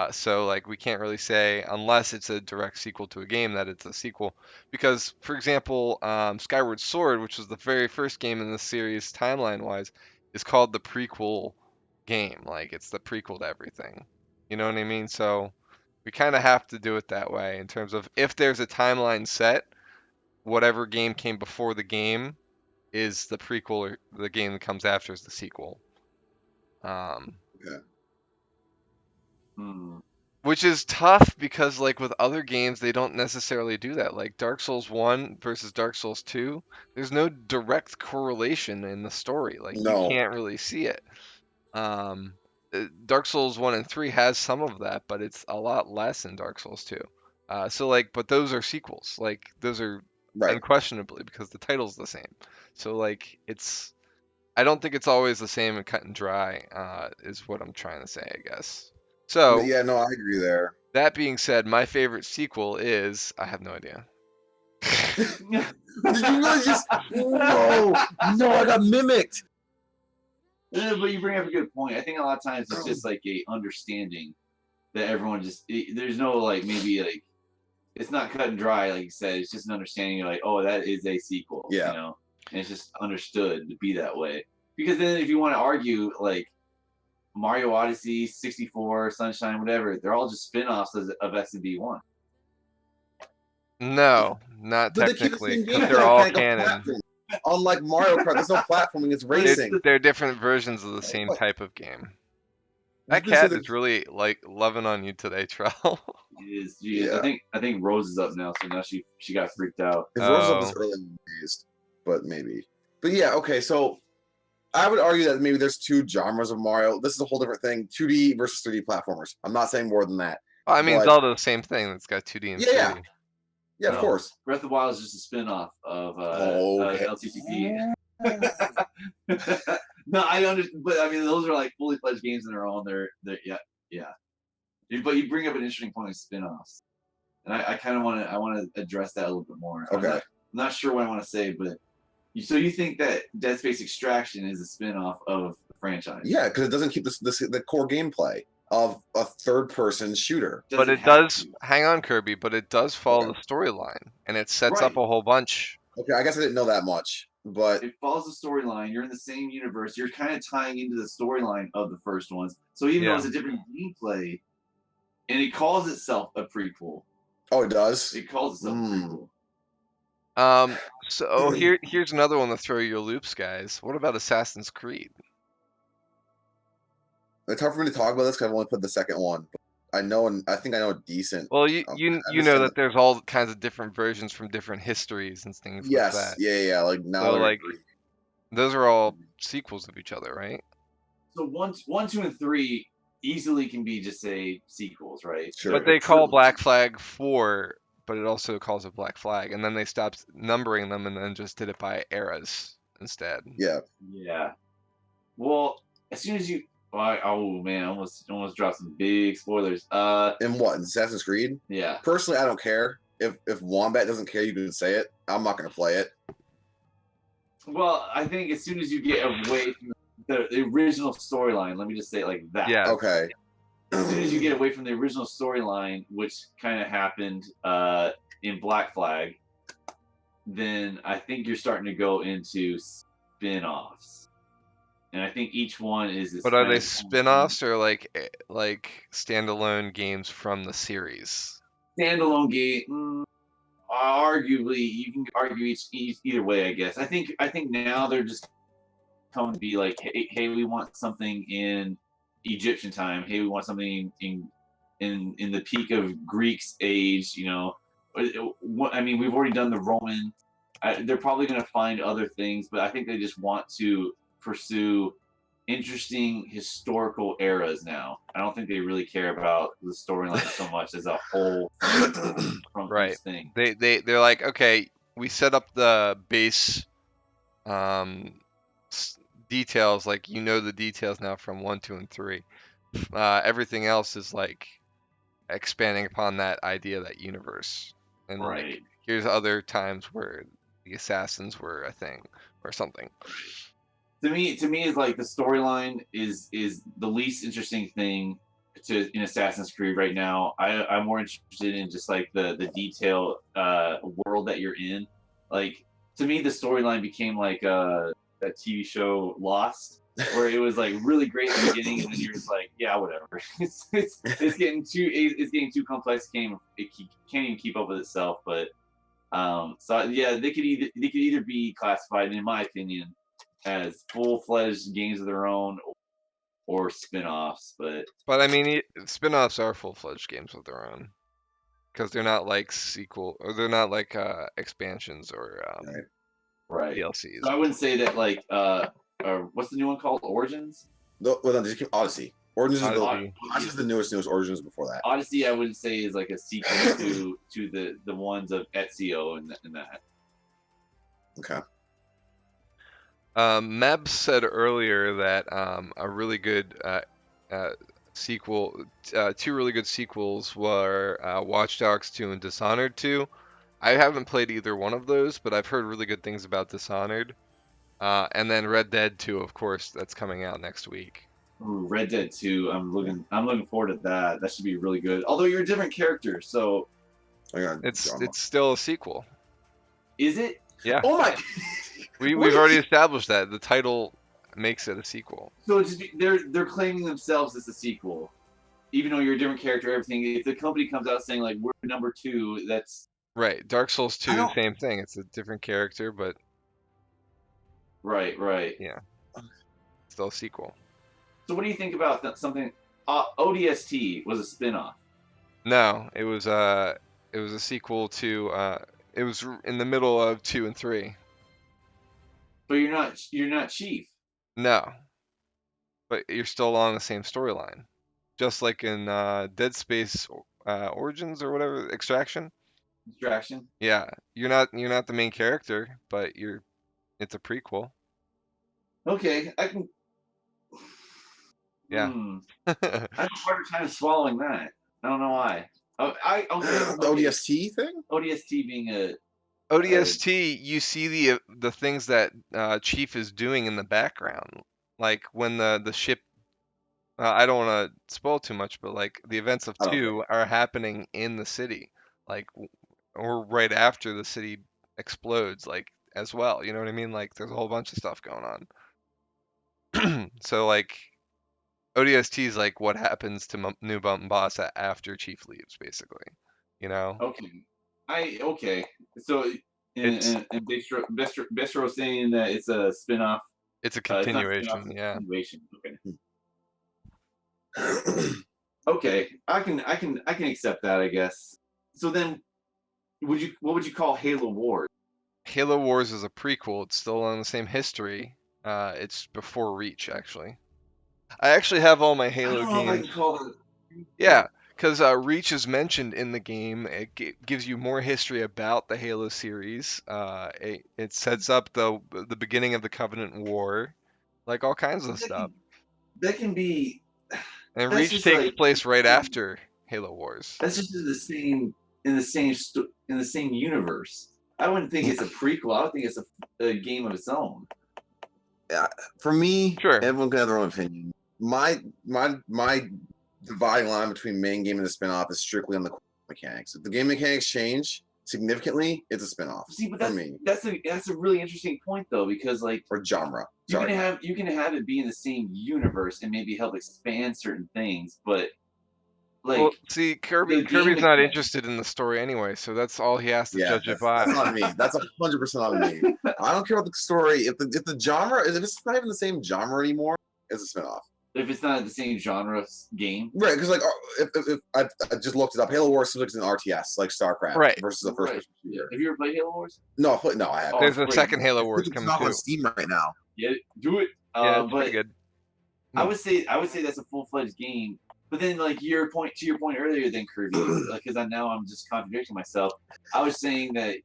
Speaker 1: So like we can't really say unless it's a direct sequel to a game that it's a sequel because for example Skyward Sword, which was the very first game in the series timeline wise, is called the prequel game. Like it's the prequel to everything. You know what I mean? So we kind of have to do it that way in terms of if there's a timeline set, whatever game came before the game is the prequel or the game that comes after is the sequel.
Speaker 2: Okay.
Speaker 3: Hmm.
Speaker 1: Which is tough because, like with other games, they don't necessarily do that. Like Dark Souls 1 versus Dark Souls 2, there's no direct correlation in the story. Like you
Speaker 2: No.
Speaker 1: can't really see it. Um, Dark Souls 1 and 3 has some of that, but it's a lot less in Dark Souls 2. So like, but those are sequels. Like those are
Speaker 2: Right.
Speaker 1: unquestionably because the title's the same. So like, I don't think it's always the same and cut and dry. Is what I'm trying to say, I guess. So.
Speaker 2: Yeah, no, I agree there.
Speaker 1: That being said, my favorite sequel is I have no idea.
Speaker 2: Did you really just? No, no, I got mimicked.
Speaker 3: But you bring up a good point. I think a lot of times it's just like a understanding that everyone there's no like maybe like it's not cut and dry like you said. It's just an understanding. You're like, oh, that is a sequel.
Speaker 2: Yeah.
Speaker 3: And it's just understood to be that way. Because then if you want to argue like Mario Odyssey, 64, Sunshine, whatever, they're all just spin-offs of SMB 1.
Speaker 1: No, not
Speaker 2: But they keep the
Speaker 1: technically,
Speaker 2: same
Speaker 1: because
Speaker 2: gameplay
Speaker 1: they're all
Speaker 2: mechanic of
Speaker 1: canon.
Speaker 2: platforming. Unlike Mario Kart, there's no platforming; it's racing.
Speaker 1: They're different versions of the same type of game. That cat is really like loving on you today, Trell.
Speaker 3: She is.
Speaker 2: Yeah.
Speaker 3: I think Rose is up now, so now she got freaked out.
Speaker 2: If Rose is up this early in the days, but maybe. But yeah, okay. So I would argue that maybe there's two genres of Mario. This is a whole different thing: 2D versus 3D platformers. I'm not saying more than that.
Speaker 1: I mean,
Speaker 2: but-
Speaker 1: Zelda, the same thing. It's got 2D and 3D.
Speaker 2: Yeah. Yeah, of course.
Speaker 3: Breath of the Wild is just a spin-off of
Speaker 2: okay.
Speaker 3: LTTP. No, I understand, but I mean, those are like fully fledged games in their own. They're yeah. But you bring up an interesting point of spin-offs, and I kind of want to address that a little bit more.
Speaker 2: Okay.
Speaker 3: I'm not sure what I want to say, but So you think that Dead Space Extraction is a spin-off of the franchise?
Speaker 2: Yeah, because it doesn't keep the core gameplay of a third-person shooter.
Speaker 1: But
Speaker 3: Doesn't
Speaker 1: it
Speaker 3: have
Speaker 1: does.
Speaker 3: to.
Speaker 1: Hang on, Kirby. But it does follow
Speaker 2: Okay.
Speaker 1: the storyline, and it sets
Speaker 3: Right.
Speaker 1: up a whole bunch.
Speaker 2: Okay, I guess I didn't know that much, but
Speaker 3: It follows the storyline. You're in the same universe. You're kind of tying into the storyline of the first ones. So even though
Speaker 1: Yeah.
Speaker 3: it's a different gameplay, and it calls itself a prequel.
Speaker 2: oh, it does.
Speaker 3: It calls itself a
Speaker 2: Mm.
Speaker 3: prequel.
Speaker 1: So here's another one to throw your loops, guys. What about Assassin's Creed?
Speaker 2: It's hard for me to talk about this because I've only put the second one. But I know, and I think I know a decent.
Speaker 1: Well, you
Speaker 2: I
Speaker 1: you you know
Speaker 2: understand
Speaker 1: that there's all kinds of different versions from different histories and things like
Speaker 2: Yes,
Speaker 1: that.
Speaker 2: yeah. Like now
Speaker 1: So
Speaker 2: they're
Speaker 1: like those are all sequels of each other, right?
Speaker 3: So one, two, and three easily can be just say sequels, right?
Speaker 2: Sure.
Speaker 1: But they call Black Flag 4, but it also calls it Black Flag, and then they stopped numbering them and then just did it by eras instead.
Speaker 2: Yeah.
Speaker 3: Yeah. Well, as soon as you, oh man, I almost dropped some big spoilers.
Speaker 2: And what? In Assassin's Creed?
Speaker 3: Yeah.
Speaker 2: Personally, I don't care. If Wombat doesn't care, you can say it. I'm not gonna play it.
Speaker 3: Well, I think as soon as you get away from the original storyline, let me just say it like that.
Speaker 1: Yeah.
Speaker 2: Okay.
Speaker 3: As soon as you get away from the original storyline, which kind of happened in Black Flag, then I think you're starting to go into spin-offs. And I think each one is this
Speaker 1: But are
Speaker 3: kind
Speaker 1: they
Speaker 3: of
Speaker 1: spin-offs or like standalone games from the series?
Speaker 3: standalone game. Arguably, you can argue either way. I guess. I think now they're just coming to be like, hey, we want something in Egyptian time. Hey, we want something in the peak of Greek's age. You know, I mean, we've already done the Roman. They're probably going to find other things, but I think they just want to pursue interesting historical eras now. I don't think they really care about the storyline so much as a whole from
Speaker 1: Right.
Speaker 3: each thing.
Speaker 1: They're like, okay, we set up the base details, like the details now from 1, 2, and 3. Everything else is like expanding upon that idea, that universe, and
Speaker 3: Right.
Speaker 1: like here's other times where the assassins were a thing or something.
Speaker 3: To me, it's like the storyline is the least interesting thing in Assassin's Creed right now. I'm more interested in just like the detail world that you're in. Like to me, the storyline became like that TV show Lost, where it was like really great at the beginning, and then you're just like, yeah, whatever. it's getting too complex. It can't even keep up with itself. But so yeah, they could either be classified, in my opinion, as full-fledged games of their own or spin-offs. But
Speaker 1: I mean, spin-offs are full-fledged games of their own because they're not like they're not like expansions or
Speaker 3: right.
Speaker 1: DLCs.
Speaker 3: So I wouldn't say that like what's the new one called? Origins?
Speaker 2: Well, then just keep Odyssey. Origins
Speaker 1: Odyssey.
Speaker 2: is the newest Origins before that.
Speaker 3: Odyssey, I wouldn't say is like a sequel to the ones of Ezio and that.
Speaker 2: Okay.
Speaker 1: Meb said earlier that a really good sequel, two really good sequels were Watch Dogs 2 and Dishonored 2. I haven't played either one of those, but I've heard really good things about Dishonored. And then Red Dead 2, of course, that's coming out next week.
Speaker 3: Ooh, Red Dead 2. I'm looking forward to that. That should be really good. Although you're a different character, so
Speaker 1: It's still a sequel.
Speaker 3: is it?
Speaker 1: Yeah.
Speaker 3: Oh my!
Speaker 1: We've already established that the title makes it a sequel.
Speaker 3: So they're claiming themselves as a sequel, even though you're a different character. Everything. If the company comes out saying like we're number 2, that's
Speaker 1: Right. Dark Souls 2,
Speaker 2: don't-
Speaker 1: same thing. It's a different character, but
Speaker 3: right.
Speaker 1: yeah, still a sequel.
Speaker 3: So what do you think about something? ODST was a spin-off.
Speaker 1: No, it was a sequel to it was in the middle of 2 and 3.
Speaker 3: But you're not Chief.
Speaker 1: No, but you're still along the same storyline, just like in Dead Space Origins or whatever, Extraction.
Speaker 3: Distraction.
Speaker 1: Yeah, you're not the main character, but it's a prequel.
Speaker 3: Okay, I can.
Speaker 1: Yeah.
Speaker 3: I have a harder time swallowing that. I don't know why. Okay.
Speaker 2: The ODST thing?
Speaker 3: ODST being a
Speaker 1: ODST, you see the things that Chief is doing in the background, like when the ship. I don't want to spoil too much, but like the events of
Speaker 2: I don't care.
Speaker 1: 2 are happening in the city, like or right after the city explodes, like as well. You know what I mean? Like there's a whole bunch of stuff going on. So like ODST is like what happens to New Mombasa after Chief leaves, basically. You know,
Speaker 3: Okay. Okay. So
Speaker 1: it's
Speaker 3: and Bistro saying that it's a spin-off.
Speaker 1: it's a
Speaker 3: It's not a spin-off,
Speaker 1: continuation.
Speaker 3: it's a
Speaker 1: Yeah.
Speaker 3: continuation. Okay. I can accept that, I guess. So then what would you call Halo Wars?
Speaker 1: Halo Wars is a prequel. It's still on the same history. It's before Reach, actually. I actually have all my
Speaker 3: I
Speaker 1: Halo
Speaker 3: don't know if I can
Speaker 1: games.
Speaker 3: call it.
Speaker 1: Yeah, because Reach is mentioned in the game. It gives you more history about the Halo series. It sets up the beginning of the Covenant War, like all kinds of
Speaker 3: That
Speaker 1: stuff.
Speaker 3: can, that can be.
Speaker 1: And
Speaker 3: That's
Speaker 1: Reach
Speaker 3: just
Speaker 1: takes
Speaker 3: like
Speaker 1: place right after Halo Wars.
Speaker 3: that's just in the same universe. I wouldn't think it's a prequel. I would think it's a game of its own.
Speaker 2: For me,
Speaker 1: Sure.
Speaker 2: everyone can have their own opinion. My dividing line between main game and the spinoff is strictly on the mechanics. If the game mechanics change significantly, it's a spinoff.
Speaker 3: See, but
Speaker 2: for me,
Speaker 3: that's a really interesting point though, because like
Speaker 2: or genre.
Speaker 3: you
Speaker 2: Sorry.
Speaker 3: can have it be in the same universe and maybe help expand certain things, but like
Speaker 1: Well, see,
Speaker 3: the game
Speaker 1: Kirby's not
Speaker 3: mechanics.
Speaker 1: interested in the story anyway, so that's all he has to
Speaker 2: Yeah,
Speaker 1: judge it by.
Speaker 2: that's on me. That's 100% on me. I don't care about the story. If the genre, if it's not even the same genre anymore, it's a spinoff.
Speaker 3: If it's not the same genre game,
Speaker 2: Right? Because like, if I just looked it up, Halo Wars is an RTS, like StarCraft
Speaker 1: Right.
Speaker 2: versus a first-person shooter.
Speaker 3: Have you ever played Halo Wars?
Speaker 2: No, I haven't.
Speaker 3: Oh,
Speaker 1: There's a
Speaker 3: great.
Speaker 1: second Halo Wars
Speaker 2: It's
Speaker 1: coming
Speaker 2: not on
Speaker 1: too.
Speaker 2: Steam right now.
Speaker 3: Yeah, do it.
Speaker 1: Yeah, it's pretty
Speaker 3: But
Speaker 1: good.
Speaker 3: I would say that's a full fledged game. But then, like to your point earlier, then Kirby, because now I'm just contradicting myself. I was saying that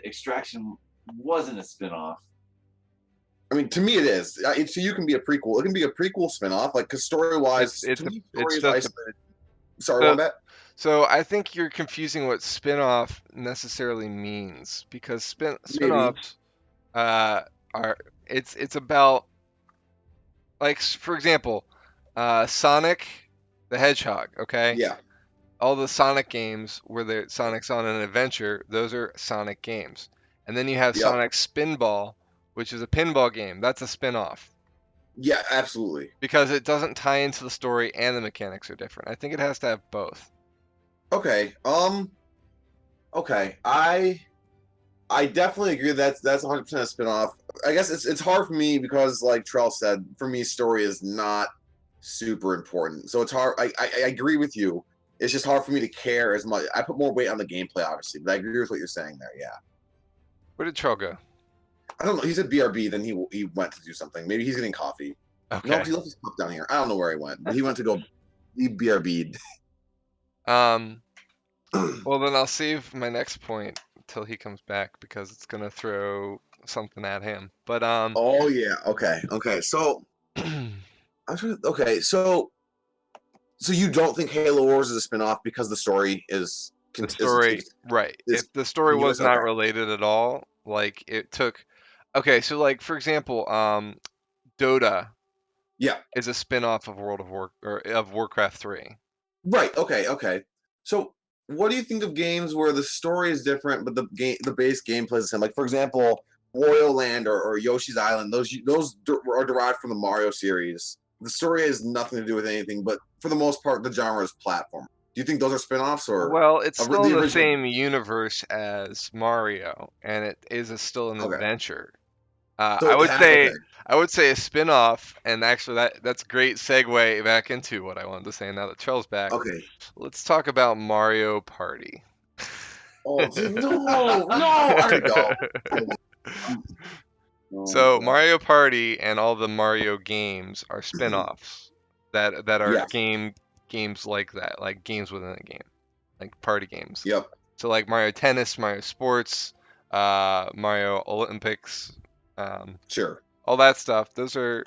Speaker 3: Extraction wasn't a spinoff.
Speaker 2: I mean, to me, it is. So you can be a prequel. It can be a prequel spinoff, like because story-wise, to me, story is isolated. Sorry, one bet.
Speaker 1: So I think you're confusing what spin-off necessarily means, because spin-offs are it's about, like, for example, Sonic the Hedgehog, okay?
Speaker 2: Yeah.
Speaker 1: All the Sonic games where Sonic's on an adventure, those are Sonic games. And then you have
Speaker 2: Yep.
Speaker 1: Sonic Spinball, which is a pinball game. That's a spin-off.
Speaker 2: Yeah, absolutely.
Speaker 1: Because it doesn't tie into the story and the mechanics are different. I think it has to have both.
Speaker 2: Okay. Okay. I definitely agree that's 100% a spinoff. I guess it's hard for me because, like Trell said, for me, story is not super important. So it's hard. I agree with you. It's just hard for me to care as much. I put more weight on the gameplay, obviously, but I agree with what you're saying there. Yeah.
Speaker 1: Where did Trell go?
Speaker 2: I don't know. He said BRB, then he went to do something. Maybe he's getting coffee.
Speaker 1: Okay.
Speaker 2: No, he left his cup down here. I don't know where he went, but he went to go. He BRB'd.
Speaker 1: Well, then I'll save my next point until he comes back, because it's gonna throw something at him. But
Speaker 2: Oh yeah. Okay. So okay. So you don't think Halo Wars is a spinoff because the story is
Speaker 1: the story, right? If the story was not related at all, like it took. Okay, so like for example, Dota.
Speaker 2: Yeah.
Speaker 1: Is a spin-off of Warcraft 3.
Speaker 2: Right. Okay. So what do you think of games where the story is different, but the base gameplay is the same? Like for example, Wario Land or Yoshi's Island. Those are derived from the Mario series. The story has nothing to do with anything, but for the most part, the genre is platform. Do you think those are spin-offs or?
Speaker 1: Well, it's still in the same universe as Mario, and it is still an adventure.
Speaker 2: So
Speaker 1: I would say a spin-off, and actually that's a great segue back into what I wanted to say now that Trell's back.
Speaker 2: Okay.
Speaker 1: Let's talk about Mario Party.
Speaker 2: Oh no! I go.
Speaker 1: So Mario Party and all the Mario games are spin-offs that are games like that, like games within a game, like party games.
Speaker 2: Yep.
Speaker 1: So like Mario Tennis, Mario Sports, Mario Olympics,
Speaker 2: sure.
Speaker 1: All that stuff. Those are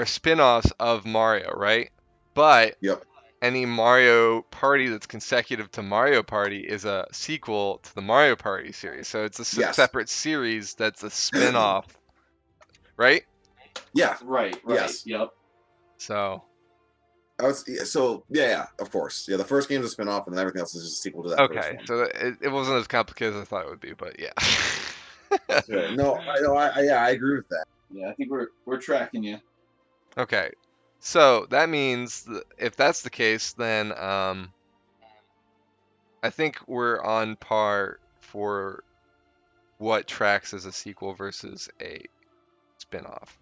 Speaker 1: spin-offs of Mario, right? But
Speaker 2: yep.
Speaker 1: any Mario Party that's consecutive to Mario Party is a sequel to the Mario Party series. So it's a
Speaker 2: Yes.
Speaker 1: separate series that's a spin-off, right?
Speaker 2: Yeah.
Speaker 3: Right.
Speaker 2: Yes.
Speaker 3: Yep.
Speaker 1: So
Speaker 2: Yeah, of course. Yeah, the first game's a spin-off, and then everything else is just a sequel to that first
Speaker 1: okay,
Speaker 2: one.
Speaker 1: so it wasn't as complicated as I thought it would be, but yeah.
Speaker 2: Sure. No, I agree with that.
Speaker 3: Yeah, I think we're tracking you.
Speaker 1: Okay, so that means if that's the case, then I think we're on par for what tracks as a sequel versus a spin-off.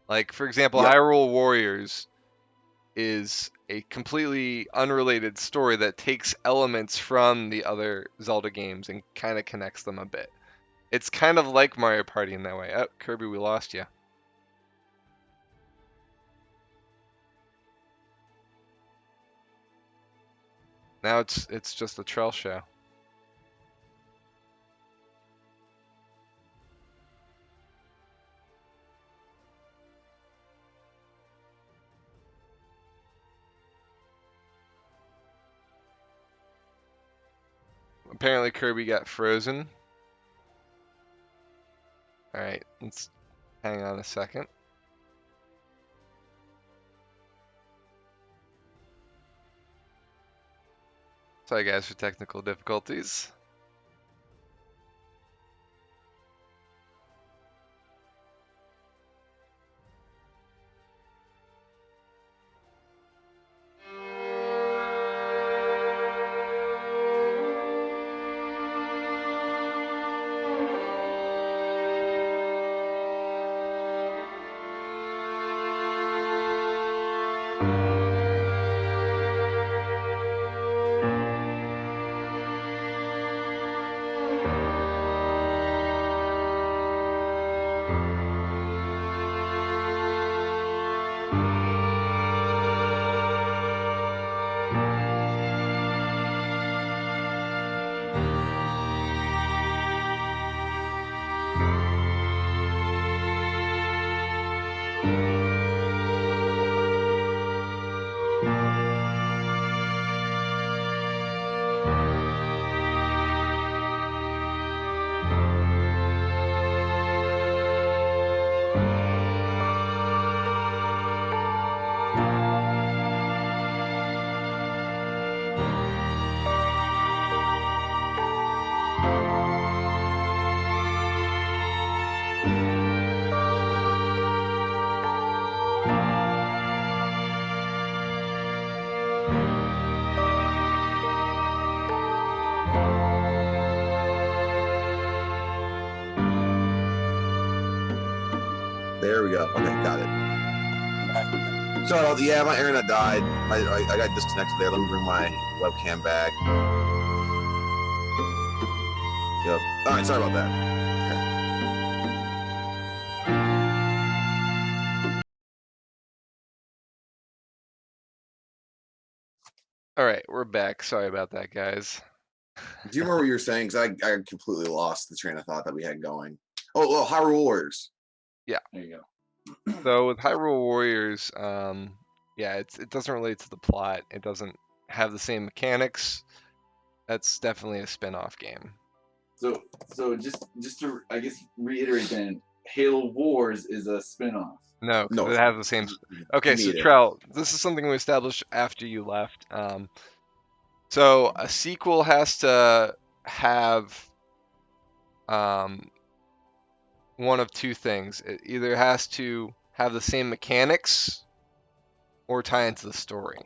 Speaker 1: Like, for example,
Speaker 2: Yep.
Speaker 1: Hyrule Warriors is a completely unrelated story that takes elements from the other Zelda games and kind of connects them a bit. It's kind of like Mario Party in that way. Oh, Kirby, we lost you. Now it's just a trail show. Apparently Kirby got frozen. All right, let's hang on a second. Sorry guys for technical difficulties.
Speaker 2: There we go. Okay, got it. So yeah, my internet died. I got disconnected there. Let me bring my webcam back. Yep. All right, sorry about that.
Speaker 1: All right, we're back. Sorry about that, guys.
Speaker 2: Do you remember what you were saying? Because I completely lost the train of thought that we had going. Oh, Hyrule Warriors.
Speaker 3: There you go.
Speaker 1: So with Hyrule Warriors, yeah, it doesn't relate to the plot. It doesn't have the same mechanics. That's definitely a spin-off game.
Speaker 3: So just to I guess reiterate then, Halo Wars is a spin-off.
Speaker 1: No, because
Speaker 2: No,
Speaker 1: it has the same. Okay, so
Speaker 2: neither.
Speaker 1: Trell, this is something we established after you left. So a sequel has to have one of two things. It either has to have the same mechanics or tie into the story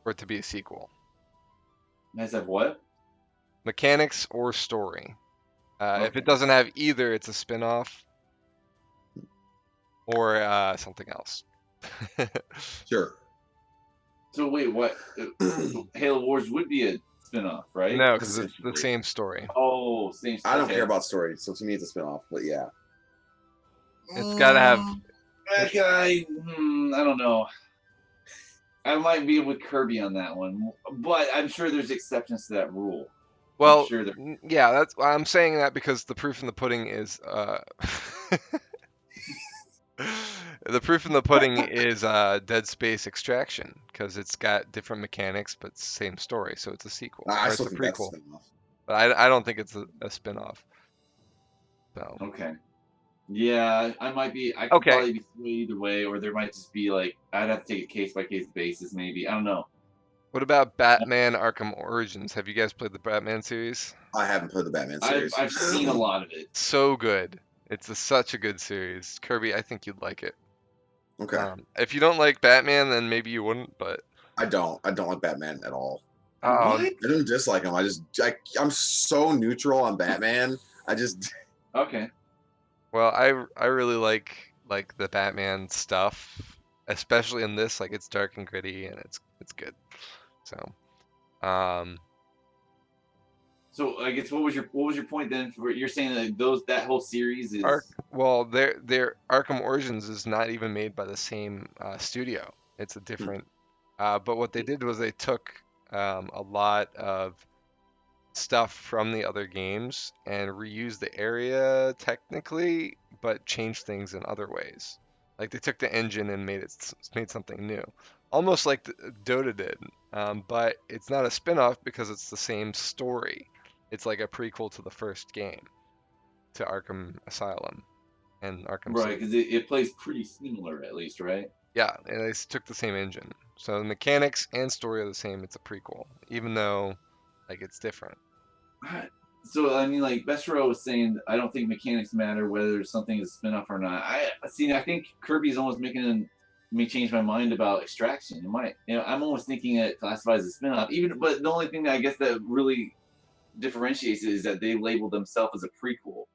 Speaker 1: for it to be a sequel.
Speaker 3: It has to have what?
Speaker 1: Mechanics or story. If
Speaker 3: Okay.
Speaker 1: it doesn't have either, it's a spin-off or something else.
Speaker 2: Sure.
Speaker 3: So wait, what? Halo Wars would be a spin-off, right?
Speaker 1: No,
Speaker 2: It's
Speaker 1: because
Speaker 2: the
Speaker 1: it's
Speaker 2: same
Speaker 1: the
Speaker 2: story.
Speaker 1: same story.
Speaker 3: Oh, same.
Speaker 2: I don't
Speaker 3: okay.
Speaker 2: care about story, so to me it's a spinoff. But yeah,
Speaker 1: It's got to have.
Speaker 3: Okay, I don't know. I might be with Kirby on that one, but I'm sure there's exceptions to that rule.
Speaker 1: Well,
Speaker 3: I'm sure there.
Speaker 1: yeah, that's. I'm saying that because the proof in the pudding is. The proof in the pudding is Dead Space Extraction because it's got different mechanics but same story, so it's a sequel
Speaker 2: I
Speaker 1: or it's
Speaker 2: still
Speaker 1: a
Speaker 2: think that's
Speaker 1: prequel.
Speaker 2: spin-off.
Speaker 1: But I don't think it's a spin-off. So
Speaker 3: Okay. Yeah, I could
Speaker 1: okay,
Speaker 3: probably be swayed either way, or there might just be like I'd have to take a case by case basis, maybe. I don't know.
Speaker 1: what about Batman Arkham Origins? Have you guys played the Batman series?
Speaker 2: I haven't played the Batman
Speaker 3: I've
Speaker 2: series.
Speaker 3: I've seen a lot of it.
Speaker 1: So good. It's such a good series. Kirby, I think you'd like it.
Speaker 2: Okay.
Speaker 1: If you don't like Batman, then maybe you wouldn't, but
Speaker 2: I don't like Batman at all.
Speaker 1: oh,
Speaker 3: What?
Speaker 2: I don't dislike him. I'm so neutral on Batman. I just
Speaker 3: Okay.
Speaker 1: well, I really like the Batman stuff, especially in this. Like it's dark and gritty, and it's good. So, um,
Speaker 3: So I guess what was your point then? For you're saying that whole series
Speaker 1: Ark.
Speaker 3: is
Speaker 1: Well, their Arkham Origins is not even made by the same studio. It's a different. But what they did was they took a lot of stuff from the other games and reused the area technically, but changed things in other ways. Like they took the engine and made something new, almost like Dota did. But it's not a spin-off because it's the same story. It's like a prequel to the first game, to Arkham Asylum and Arkham
Speaker 3: right
Speaker 1: City.
Speaker 3: because it plays pretty similar at least, right?
Speaker 1: Yeah, and they took the same engine. So the mechanics and story are the same. It's a prequel, even though like it's different.
Speaker 3: So I mean, like Bessero was saying, I don't think mechanics matter whether something is a spin-off or not. I see. I think Kirby's almost making me change my mind about Extraction. It might, I'm almost thinking it classifies as a spin-off. Even, but the only thing that I guess that really differentiates it is that they label themselves as a prequel.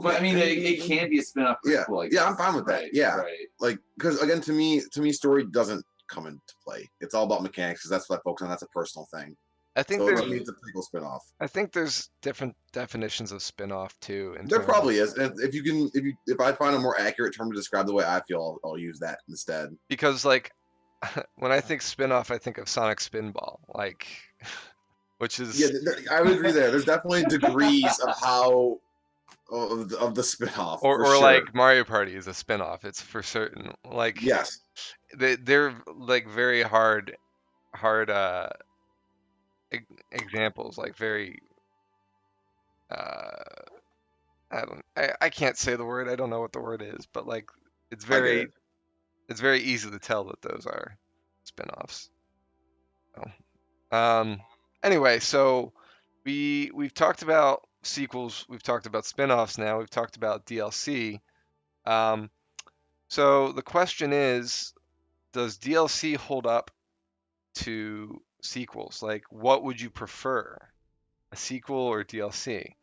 Speaker 3: But I mean, it can be a spin-off
Speaker 2: yeah,
Speaker 3: prequel.
Speaker 2: yeah, I'm fine with that.
Speaker 3: Right,
Speaker 2: Yeah,
Speaker 3: right.
Speaker 2: like because again, to me, story doesn't come into play. It's all about mechanics because that's what I focus on. That's a personal thing.
Speaker 1: I think
Speaker 2: So
Speaker 1: there's
Speaker 2: to me, it's a prequel spinoff.
Speaker 1: I think there's different definitions of spin-off too.
Speaker 2: There probably is. And if I find a more accurate term to describe the way I feel, I'll use that instead.
Speaker 1: Because like when I think spin-off, I think of Sonic Spinball, like which
Speaker 2: Yeah,
Speaker 1: is
Speaker 2: I would agree there. There's definitely degrees of how of the spinoff for
Speaker 1: or
Speaker 2: sure.
Speaker 1: like Mario Party is a spin-off. It's for certain. Like
Speaker 2: Yes.
Speaker 1: they're like very hard examples, like very uh I can't say the word. I don't know what the word is, but like it's
Speaker 2: I get
Speaker 1: very
Speaker 2: it.
Speaker 1: it's very easy to tell that those are spin-offs. So, anyway, so we've talked about sequels, we've talked about spin-offs now, we've talked about DLC. Um, so the question is, does DLC hold up to sequels? Like, what would you prefer, a sequel or DLC?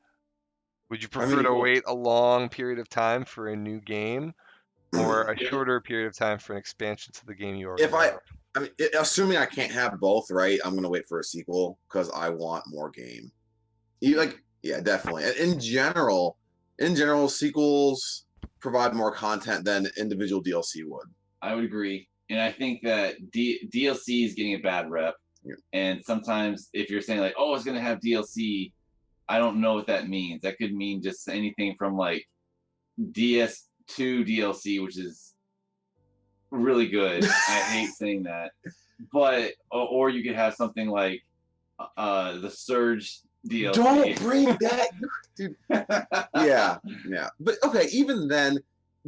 Speaker 1: Would you
Speaker 2: I
Speaker 1: prefer
Speaker 2: mean,
Speaker 1: to
Speaker 3: Well,
Speaker 1: wait a long period of time for a new game or a
Speaker 3: yeah,
Speaker 1: shorter period of time for an expansion to the game you already
Speaker 2: if
Speaker 1: love?
Speaker 2: I mean, assuming I can't have both, right? I'm gonna wait for a sequel because I want more game. Yeah, definitely. And in general, sequels provide more content than individual DLC would.
Speaker 3: I would agree, and I think that DLC is getting a bad rep.
Speaker 2: Yeah.
Speaker 3: And sometimes, if you're saying like, "Oh, it's gonna have DLC," I don't know what that means. That could mean just anything from like DS2 DLC, which is really good. I hate saying that, but or you could have something like the Surge DLC.
Speaker 2: Don't bring that, dude. Yeah, yeah. But okay, even then,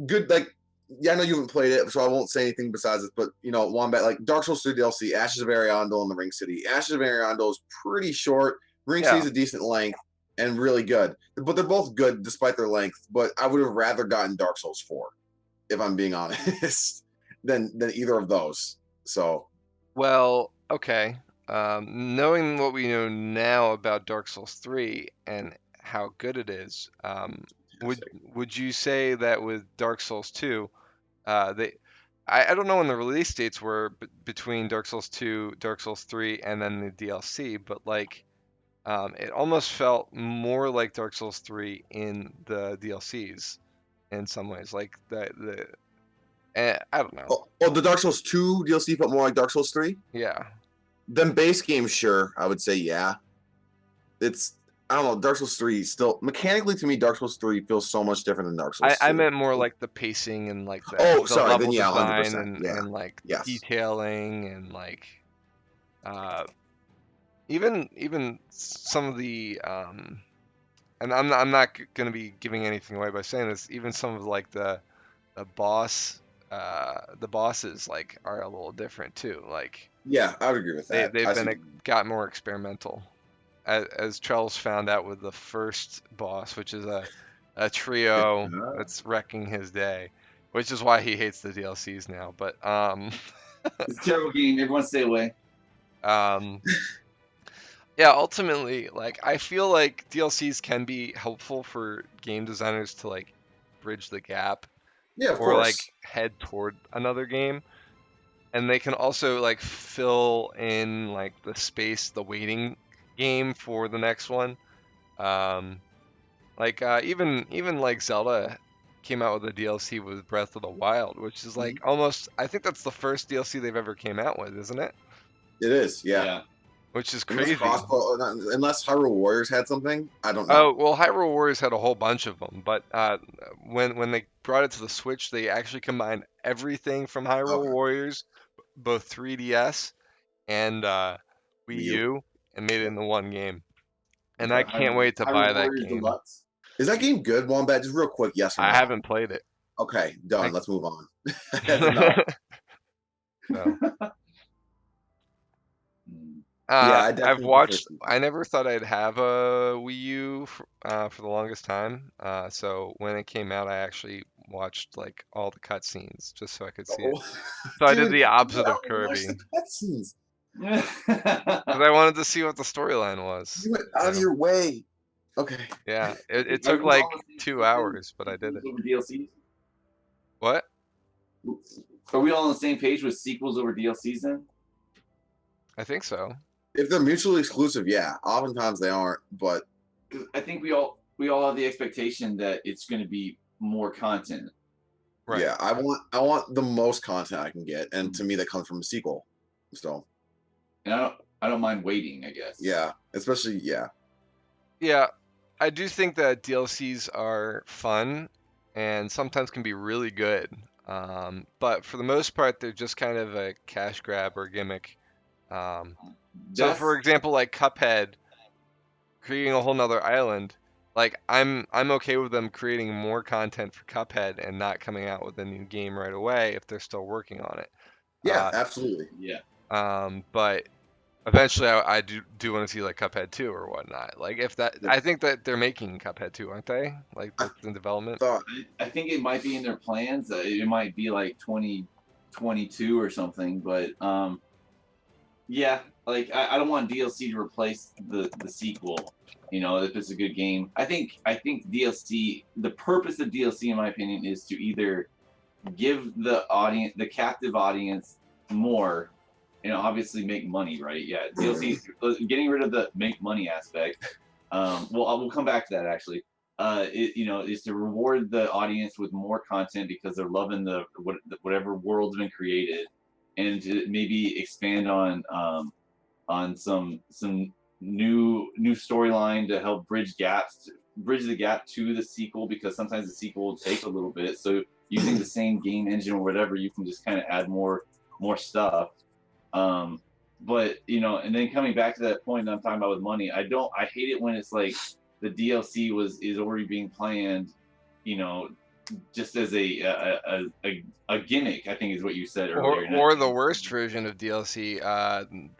Speaker 2: good. Like, yeah, I know you haven't played it, so I won't say anything besides this. But Wombat, like Dark Souls 2 DLC, Ashes of Ariandel and the Ring City. Ashes of Ariandel is pretty short. Ring City
Speaker 1: Yeah.
Speaker 2: is a decent length and really good. But they're both good despite their length. But I would have rather gotten Dark Souls 4, if I'm being honest, than either of those. So
Speaker 1: Well, okay. Knowing what we know now about Dark Souls 3 and how good it is, would you say that with Dark Souls 2, they I don't know when the release dates were between Dark Souls 2, Dark Souls 3, and then the DLC, but like it almost felt more like Dark Souls 3 in the DLCs in some ways. Like I don't know.
Speaker 2: the Dark Souls 2 DLC felt more like Dark Souls 3.
Speaker 1: Yeah.
Speaker 2: Then base game, sure, I would say yeah. It's I don't know. Dark Souls 3 still mechanically to me, Dark Souls 3 feels so much different than Dark Souls
Speaker 1: I
Speaker 2: 2.
Speaker 1: meant more like the pacing and like
Speaker 2: Oh,
Speaker 1: the
Speaker 2: sorry.
Speaker 1: level
Speaker 2: Then yeah,
Speaker 1: design
Speaker 2: 100%. Yeah.
Speaker 1: and like
Speaker 2: Yes.
Speaker 1: detailing and like uh even some of the and I'm not going to be giving anything away by saying this. Even some of like the the bosses like are a little different too. Like
Speaker 2: Yeah, I would agree with that.
Speaker 1: they've
Speaker 2: I see.
Speaker 1: been got more experimental. As Charles found out with the first boss, which is a trio that's wrecking his day, which is why he hates the DLCs now. But
Speaker 3: It's a terrible game. Everyone stay away.
Speaker 1: um, yeah, ultimately, like I feel like DLCs can be helpful for game designers to like bridge the gap
Speaker 2: Yeah, of
Speaker 1: or like
Speaker 2: course.
Speaker 1: head toward another game, and they can also like fill in like the space, the waiting game for the next one. Um, Like even like Zelda came out with a DLC with Breath of the Wild, which is like almost I think that's the first DLC they've ever came out with, isn't it?
Speaker 2: It is. Yeah.
Speaker 3: Yeah.
Speaker 1: Which is
Speaker 2: Unless
Speaker 1: crazy.
Speaker 2: unless Hyrule Warriors had something, I don't know.
Speaker 1: Oh, well, Hyrule Warriors had a whole bunch of them, but when they brought it to the Switch, they actually combined everything from Hyrule
Speaker 2: Okay.
Speaker 1: Warriors, both 3DS and Wii
Speaker 2: Wii U.
Speaker 1: U, and made it into one game. And I
Speaker 3: Okay.
Speaker 1: can't wait to buy
Speaker 3: Hyrule
Speaker 1: that
Speaker 3: Warriors
Speaker 1: game.
Speaker 3: Deluxe.
Speaker 2: Is that game good, Wombat? Just real quick, yes or
Speaker 1: I
Speaker 2: no.
Speaker 1: haven't played it.
Speaker 2: Okay, done.
Speaker 1: I,
Speaker 2: Let's move on. That's enough.
Speaker 1: so.
Speaker 3: Hmm.
Speaker 2: Yeah, I
Speaker 1: I've
Speaker 2: definitely prefer
Speaker 1: watched.
Speaker 2: sequels.
Speaker 1: I never thought I'd have a Wii U for the longest time. So when it came out, I actually watched like all the cutscenes just so I could see it.
Speaker 2: Oh,
Speaker 1: So I did
Speaker 2: dude,
Speaker 1: the
Speaker 2: you
Speaker 1: opposite
Speaker 2: went
Speaker 1: of
Speaker 2: out and watched
Speaker 1: Kirby
Speaker 2: the cutscenes.
Speaker 1: because I wanted to see what the storyline was.
Speaker 2: You went out of
Speaker 1: So
Speaker 2: your way. Okay.
Speaker 1: yeah, it
Speaker 3: Are
Speaker 1: took
Speaker 3: we all
Speaker 1: like
Speaker 3: on the same
Speaker 1: 2 hours, but I did
Speaker 3: sequels
Speaker 1: it.
Speaker 3: over DLCs?
Speaker 1: What?
Speaker 3: Are we all on the same page with sequels over DLCs then?
Speaker 1: I think so.
Speaker 2: If they're mutually exclusive, yeah. Oftentimes they aren't, but
Speaker 3: 'Cause I think we all have the expectation that it's going to be more content.
Speaker 1: Right.
Speaker 2: yeah, I want the most content I can get, and to me that comes from a sequel. So
Speaker 3: And I don't mind waiting, I guess.
Speaker 2: yeah, especially yeah.
Speaker 1: Yeah, I do think that DLCs are fun and sometimes can be really good. But for the most part, they're just kind of a cash grab or gimmick. So for
Speaker 3: That's
Speaker 1: example, like Cuphead creating a whole nother island, like I'm okay with them creating more content for Cuphead and not coming out with a new game right away if they're still working on it.
Speaker 2: Yeah,
Speaker 1: Uh,
Speaker 2: absolutely.
Speaker 3: yeah.
Speaker 1: but eventually I do want to see like Cuphead 2 or whatnot. Like if that
Speaker 2: Yeah.
Speaker 1: I think that they're making Cuphead 2, aren't they? Like
Speaker 2: I
Speaker 1: that's in development.
Speaker 2: thought
Speaker 3: I think it might be in their plans. It might be like 2022 or something, but yeah, like I don't want DLC to replace the sequel. You know, if it's a good game. I think DLC. The purpose of DLC, in my opinion, is to either give the captive audience more, and obviously make money, right? Yeah, DLC, getting rid of the make money aspect. Well, we'll come back to that actually. Is to reward the audience with more content because they're loving whatever world's been created, and to maybe expand on some new storyline to help bridge the gap to the sequel, because sometimes the sequel will take a little bit. So using the same game engine or whatever, you can just kind of add more stuff. But and then coming back to that point that I'm talking about with money, I hate it when it's like the DLC is already being planned, you know, just as a gimmick. I think is what you said earlier.
Speaker 1: Or the worst version of DLC,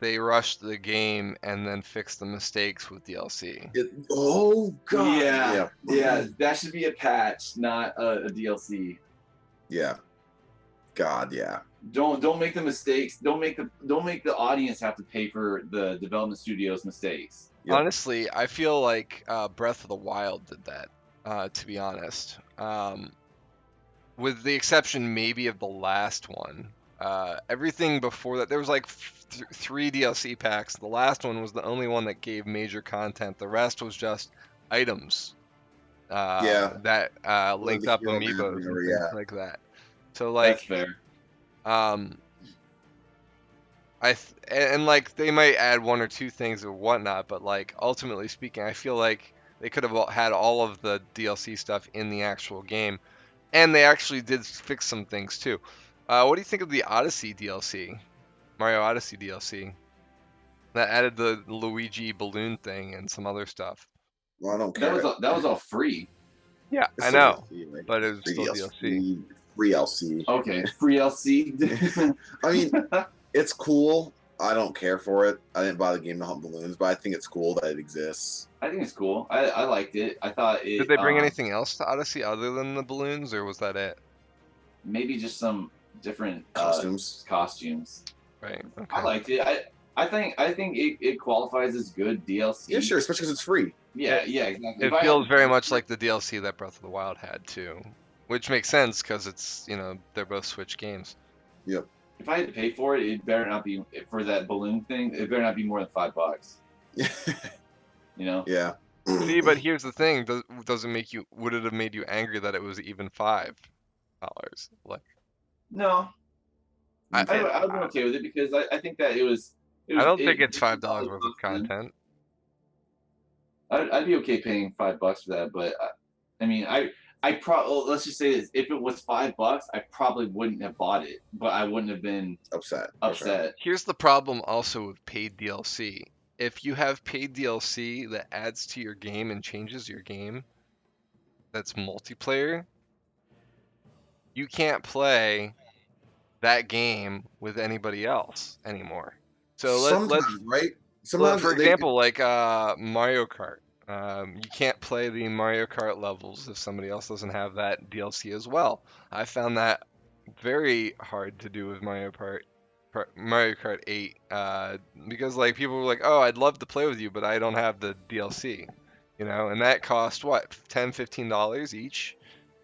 Speaker 1: they rushed the game and then fixed the mistakes with DLC.
Speaker 2: oh god.
Speaker 3: Yeah, that should be a patch, not a DLC.
Speaker 2: Yeah. God, yeah.
Speaker 3: Don't make the mistakes. Don't make the audience have to pay for the development studio's mistakes.
Speaker 2: Yep.
Speaker 1: Honestly, I feel like Breath of the Wild did that. To be honest, with the exception maybe of the last one. Everything before that, there was like 3 DLC packs. The last one was the only one that gave major content. The rest was just items
Speaker 2: Yeah.
Speaker 1: that
Speaker 2: Like
Speaker 1: linked
Speaker 2: the
Speaker 1: up
Speaker 2: hero map or
Speaker 1: amiibos and
Speaker 2: whatever,
Speaker 1: things
Speaker 2: yeah.
Speaker 1: like that. So
Speaker 3: That's
Speaker 1: like,
Speaker 3: fair.
Speaker 1: um, and like they might add one or two things or whatnot, but like ultimately speaking, I feel like they could have had all of the DLC stuff in the actual game, and they actually did fix some things too. What do you think of the Odyssey DLC, Mario Odyssey DLC that added the Luigi balloon thing and some other stuff?
Speaker 2: Well, I don't care.
Speaker 3: That was all free.
Speaker 1: Yeah,
Speaker 2: It's
Speaker 1: I
Speaker 2: still
Speaker 1: know,
Speaker 2: DLC, like,
Speaker 1: but it was
Speaker 2: free
Speaker 1: still DLC.
Speaker 2: DLC. Free LC.
Speaker 3: Okay, free LC.
Speaker 2: I mean, it's cool. I don't care for it. I didn't buy the game to hunt balloons, but I think it's cool that it exists.
Speaker 3: I think it's cool. I liked it. I thought
Speaker 1: Did
Speaker 3: it
Speaker 1: they bring anything else to Odyssey other than the balloons, or was that it?
Speaker 3: maybe just some different
Speaker 2: Costumes.
Speaker 1: Right.
Speaker 3: I
Speaker 1: Okay.
Speaker 3: liked it. I think it qualifies as good DLC.
Speaker 2: Yeah, sure, especially because it's free.
Speaker 3: Yeah, yeah, exactly.
Speaker 1: It feels very much like the DLC that Breath of the Wild had too, which makes sense because it's they're both Switch games.
Speaker 2: Yep.
Speaker 3: If I had to pay for it, it better not be for that balloon thing. It better not be more than $5. You know?
Speaker 2: Yeah.
Speaker 1: See, but here's the thing: does it make you? Would it have made you angry that it was even $5? Like,
Speaker 3: No,
Speaker 1: I
Speaker 3: I would be okay with it because I think that
Speaker 1: I don't think it's
Speaker 3: it's a
Speaker 1: $5
Speaker 3: solid
Speaker 1: worth of
Speaker 3: content.
Speaker 1: content.
Speaker 3: I'd be okay paying $5 for that, but I mean, I probably let's just say this: if it was $5, I probably wouldn't have bought it, but I wouldn't have been
Speaker 2: Upset.
Speaker 3: upset.
Speaker 1: Here's the problem also with paid DLC. If you have paid DLC that adds to your game and changes your game, that's multiplayer, you can't play that game with anybody else anymore. So let's
Speaker 2: Sometimes, right? Sometimes
Speaker 1: for
Speaker 2: they.
Speaker 1: example, like Mario Kart. You can't play the Mario Kart levels if somebody else doesn't have that DLC as well. I found that very hard to do with Mario Kart 8 because like people were like, "Oh, I'd love to play with you, but I don't have the DLC." And that cost what, $10-15 each,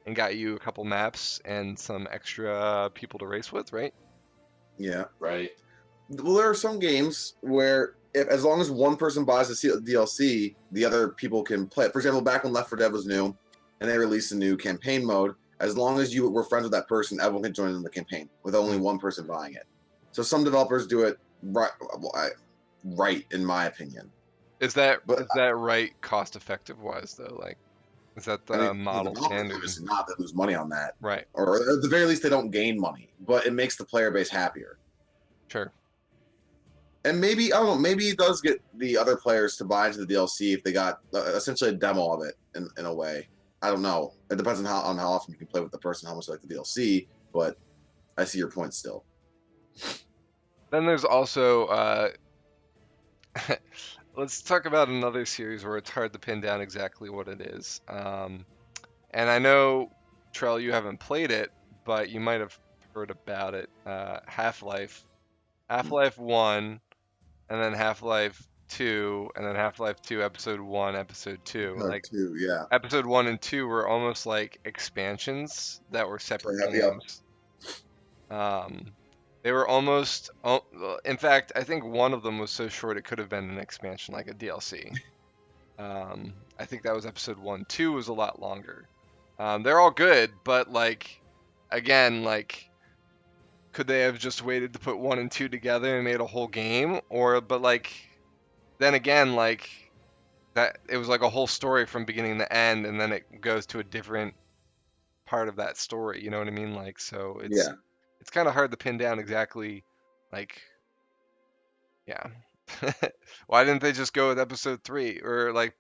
Speaker 1: and got you a couple maps and some extra people to race with, right?
Speaker 2: Yeah.
Speaker 3: Right.
Speaker 2: Well, there are some games where, as long as one person buys the DLC, the other people can play it. For example, back when Left 4 Dead was new, and they released a new campaign mode, as long as you were friends with that person, everyone can join in the campaign with only one person buying it. So some developers do it right, right in my opinion.
Speaker 1: Is that
Speaker 2: But
Speaker 1: is that right cost effective wise though? Like, is that
Speaker 2: I mean,
Speaker 1: the
Speaker 2: for the
Speaker 1: model
Speaker 2: developers,
Speaker 1: standard?
Speaker 2: obviously not. They lose money on that,
Speaker 1: Right.
Speaker 2: or at the very least, they don't gain money. But it makes the player base happier.
Speaker 1: Sure.
Speaker 2: And maybe, I don't know, maybe it does get the other players to buy into the DLC if they got essentially a demo of it in a way. I don't know. It depends on how often you can play with the person, how much you like the DLC. But I see your point still.
Speaker 1: Then there's also let's talk about another series where it's hard to pin down exactly what it is. And I know, Trell, you haven't played it, but you might have heard about it. Half-Life, Half-Life 1, and then Half-Life 2, and then Half-Life 2 Episode 1, Episode 2. Like,
Speaker 2: Too, yeah.
Speaker 1: Episode 1 and 2 were almost like expansions that were separate
Speaker 2: Yeah.
Speaker 1: games. They were almost, in fact, I think one of them was so short it could have been an expansion, like a DLC. I think that was Episode 1. 2 was a lot longer. They're all good, but like, again, like, could they have just waited to put 1 and 2 together and made a whole game? But like, then again, like, that it was like a whole story from beginning to end, and then it goes to a different part of that story. You know what I mean? Like, so it's
Speaker 2: Yeah.
Speaker 1: it's kind of hard to pin down exactly, like, yeah. Why didn't they just go with Episode 3 or like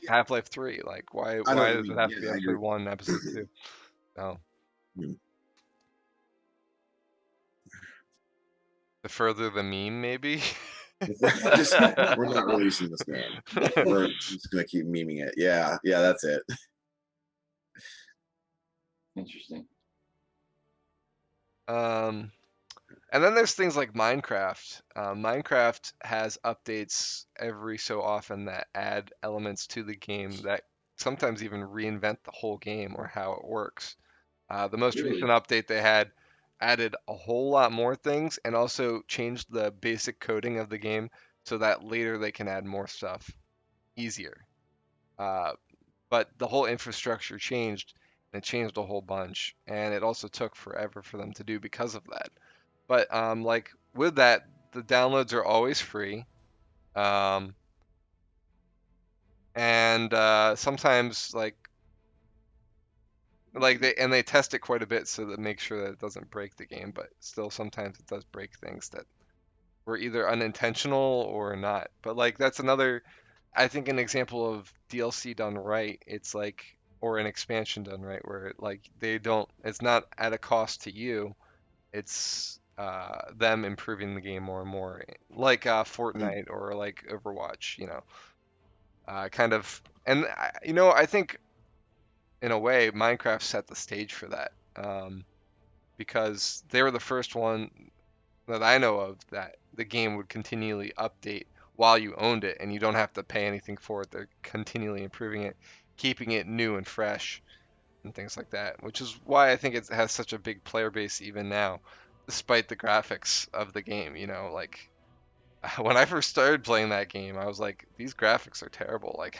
Speaker 1: Half-Life 3? Like, why
Speaker 2: I know what
Speaker 1: why
Speaker 2: you
Speaker 1: does it
Speaker 2: mean.
Speaker 1: have to be
Speaker 2: Yeah, I
Speaker 1: Episode
Speaker 2: agree.
Speaker 1: 1, Episode 2? No,
Speaker 2: Hmm.
Speaker 1: to further the meme, maybe.
Speaker 2: Just we're not releasing this game. We're just gonna keep memeing it. Yeah, yeah, that's it.
Speaker 3: Interesting.
Speaker 1: Um, and then there's things like Minecraft. Minecraft has updates every so often that add elements to the game that sometimes even reinvent the whole game or how it works. The most recent
Speaker 3: Really?
Speaker 1: update they had added a whole lot more things and also changed the basic coding of the game so that later they can add more stuff easier. Uh, but the whole infrastructure changed, and it changed a whole bunch, and it also took forever for them to do because of that. But like with that, the downloads are always free. Um, and sometimes like they test it quite a bit so that make sure that it doesn't break the game, but still sometimes it does break things that were either unintentional or not. But like that's another, I think, an example of DLC done right. It's like, or an expansion done right, where like they don't, it's not at a cost to you. It's them improving the game more and more, like Fortnite or like Overwatch, kind of. And I think in a way Minecraft set the stage for that, because they were the first one that I know of that the game would continually update while you owned it, and you don't have to pay anything for it. They're continually improving it, keeping it new and fresh, and things like that, which is why I think it has such a big player base even now, despite the graphics of the game. Like when I first started playing that game, I was like, these graphics are terrible. Like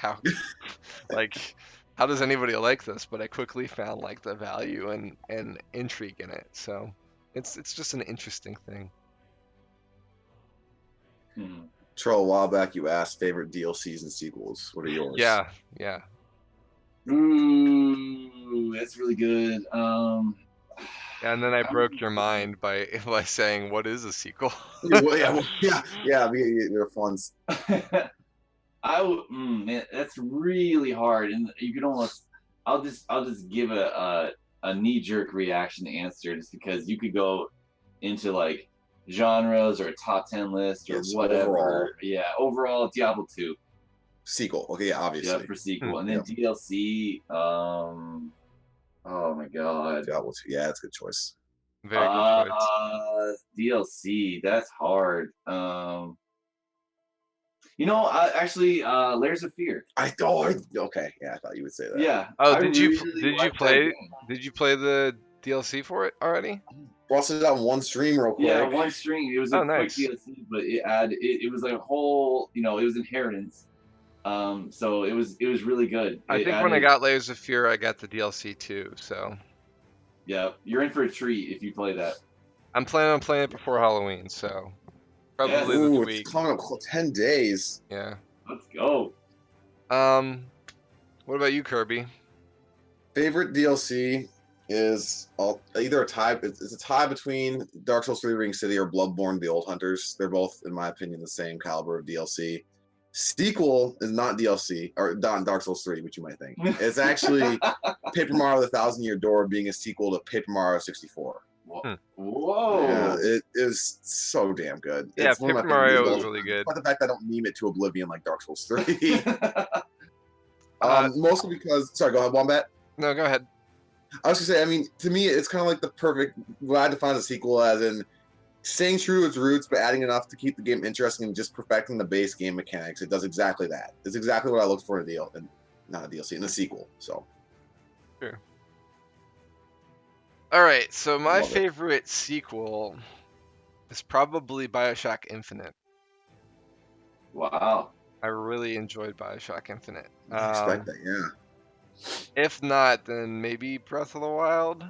Speaker 1: like how does anybody like this? But I quickly found like the value and intrigue in it. So it's just an interesting thing.
Speaker 3: Hmm.
Speaker 2: Troll, a while back you asked favorite DLCs and sequels. What are yours?
Speaker 1: Yeah, yeah.
Speaker 3: Ooh, that's really good.
Speaker 1: And then I broke your mind by by saying, "What is a sequel?"
Speaker 2: They're fun.
Speaker 3: Man, that's really hard, and you can almost. I'll just give a knee jerk reaction answer, just because you could go into like genres or a top 10 list or
Speaker 2: Yes,
Speaker 3: whatever.
Speaker 2: overall.
Speaker 3: Yeah, overall Diablo 2.
Speaker 2: Sequel. Okay, yeah,
Speaker 3: Yeah,
Speaker 2: obviously.
Speaker 3: for sequel, and
Speaker 2: Yep.
Speaker 3: then DLC. Oh my god.
Speaker 2: Diablo 2. Yeah, that's a good choice.
Speaker 1: Very good choice.
Speaker 3: DLC. That's hard. Actually, Layers of Fear.
Speaker 2: Okay, yeah, I thought you would say that.
Speaker 3: Yeah.
Speaker 1: Oh,
Speaker 3: I
Speaker 1: did you
Speaker 3: really
Speaker 1: did you
Speaker 3: like that
Speaker 1: play
Speaker 3: game.
Speaker 1: did you play the DLC for it already?
Speaker 2: Busted it on one stream real quick.
Speaker 3: Yeah, one string. It was a
Speaker 1: Oh,
Speaker 3: quick
Speaker 1: nice.
Speaker 3: DLC, but it was like a whole, it was inheritance. So it was really good.
Speaker 1: I
Speaker 3: It
Speaker 1: think when I
Speaker 3: added,
Speaker 1: got Layers of Fear, I got the DLC too. So
Speaker 3: yeah, you're in for a treat if you play that.
Speaker 1: I'm planning on playing it before Halloween. So
Speaker 3: Yes,
Speaker 1: probably this
Speaker 2: Ooh, it's
Speaker 1: week.
Speaker 2: coming up 10 days.
Speaker 1: Yeah.
Speaker 3: let's go.
Speaker 1: What about you, Kirby?
Speaker 2: Favorite DLC is either a tie. It's a tie between Dark Souls 3 Ring City or Bloodborne The Old Hunters. They're both, in my opinion, the same caliber of DLC. Sequel is not DLC or not Dark Souls 3, which you might think. It's actually Paper Mario: The Thousand Year Door being a sequel to Paper Mario 64.
Speaker 3: Whoa.
Speaker 2: Yeah, it is so damn good.
Speaker 1: Yeah,
Speaker 2: It's one of my
Speaker 1: Paper
Speaker 2: favorite games
Speaker 1: Mario
Speaker 2: of all
Speaker 1: is
Speaker 2: time.
Speaker 1: really good.
Speaker 2: Despite the fact that I don't meme it to oblivion like Dark Souls 3.
Speaker 1: Uh,
Speaker 2: Mostly because, sorry, go ahead, Wombat.
Speaker 1: no, go ahead.
Speaker 2: I was gonna say, I mean, to me, it's kind of like the perfect. What I define as a sequel as in staying true to its roots, but adding enough to keep the game interesting and just perfecting the base game mechanics. It does exactly that. It's exactly what I looked for in a deal, and not a DLC, in a sequel. So,
Speaker 1: Sure. All right, so my
Speaker 2: Love it.
Speaker 1: favorite sequel is probably BioShock Infinite.
Speaker 3: Wow.
Speaker 1: I really enjoyed BioShock Infinite.
Speaker 2: I expect that. Yeah.
Speaker 1: If not, then maybe Breath of the Wild.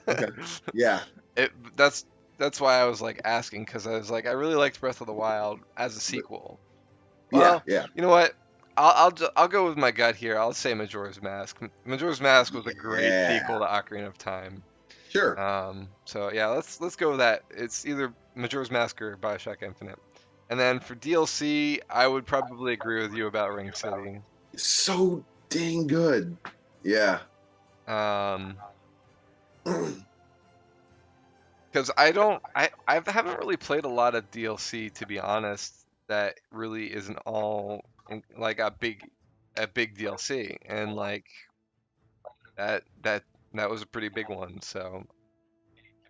Speaker 2: Okay. Yeah.
Speaker 1: That's why I was like asking, because I was like, I really liked Breath of the Wild as a sequel.
Speaker 2: Yeah.
Speaker 1: Well,
Speaker 2: Yeah.
Speaker 1: you know what? I'll go with my gut here. I'll say Majora's Mask. Majora's Mask was a great
Speaker 2: Yeah.
Speaker 1: sequel to Ocarina of Time.
Speaker 2: Sure.
Speaker 1: So yeah, let's go with that. It's either Majora's Mask or BioShock Infinite. And then for DLC, I would probably agree with you about Ring City.
Speaker 2: So dang good. Yeah.
Speaker 1: Because I haven't really played a lot of DLC, to be honest. That really isn't all like a big DLC, and like that was a pretty big one. So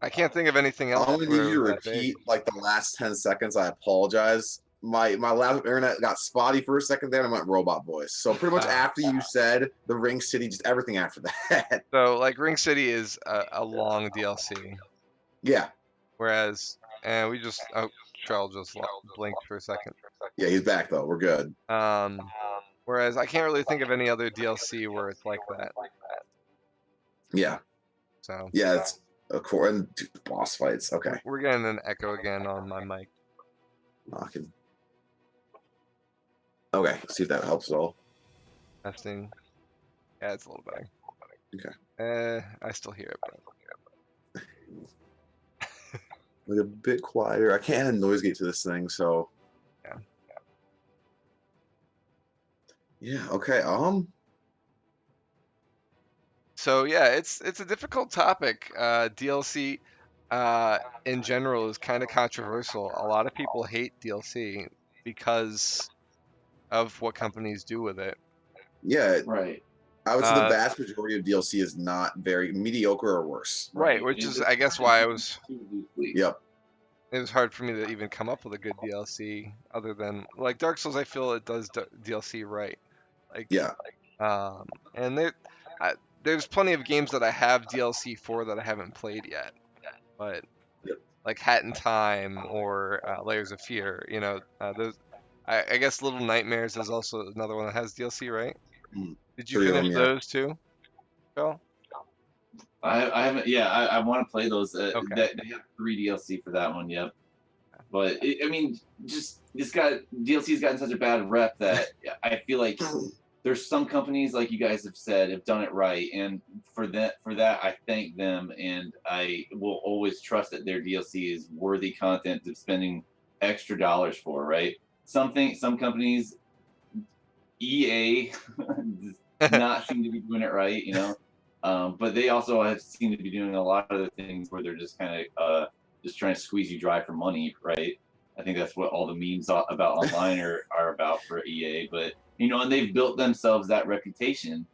Speaker 1: I can't think of anything else
Speaker 2: I'm gonna
Speaker 1: where
Speaker 2: need
Speaker 1: it
Speaker 2: you to
Speaker 1: was that big.
Speaker 2: repeat like the last 10 seconds. I apologize. My laptop internet got spotty for a second there and I went robot voice. So pretty much after you said the Ring City, just everything after that.
Speaker 1: So like Ring City is a long DLC,
Speaker 2: Yeah.
Speaker 1: whereas and we just Trell just blinked for a second.
Speaker 2: Yeah, he's back though. We're good.
Speaker 1: Whereas I can't really think of any other DLC where it's like that.
Speaker 2: Yeah.
Speaker 1: So
Speaker 2: Yeah, it's a core and boss fights. Okay.
Speaker 1: we're getting an echo again on my mic.
Speaker 2: Knocking. Okay, see if that helps at all.
Speaker 1: Testing. Yeah, it's a little better.
Speaker 2: Okay.
Speaker 1: I still hear it, but
Speaker 2: Like a bit quieter. I can't add a noise gate to this thing, so
Speaker 1: yeah.
Speaker 2: yeah. Okay.
Speaker 1: So yeah, it's a difficult topic. DLC in general is kind of controversial. A lot of people hate DLC because of what companies do with it.
Speaker 2: Yeah.
Speaker 3: Right.
Speaker 2: I would say the
Speaker 1: Uh,
Speaker 2: vast majority of DLC is not very mediocre or worse.
Speaker 1: right, which is I guess why it was hard for me to even come up with a good DLC other than like Dark Souls. I feel it does DLC right. Like
Speaker 2: Yeah.
Speaker 1: and there's plenty of games that I have DLC for that I haven't played yet, but
Speaker 2: Yep.
Speaker 1: like Hat in Time or Layers of Fear, those. I guess Little Nightmares is also another one that has DLC, right?
Speaker 2: Mm.
Speaker 1: Did you
Speaker 2: 3 of
Speaker 1: finish
Speaker 2: them. Yeah.
Speaker 1: those too, Phil?
Speaker 3: I haven't. Yeah, I want to play those.
Speaker 1: Okay.
Speaker 3: That they have 3 DLC for that one. Yep. But I mean, just this guy DLC's gotten such a bad rep that I feel like there's some companies, like you guys have said, have done it right, and for that I thank them, and I will always trust that their DLC is worthy content of spending extra dollars for. Right? Some companies, EA, does not seem to be doing it right. But they also have seemed to be doing a lot of other things where they're just kind of just trying to squeeze you dry for money, right? I think that's what all the memes about online are about for EA. But and they've built themselves that reputation,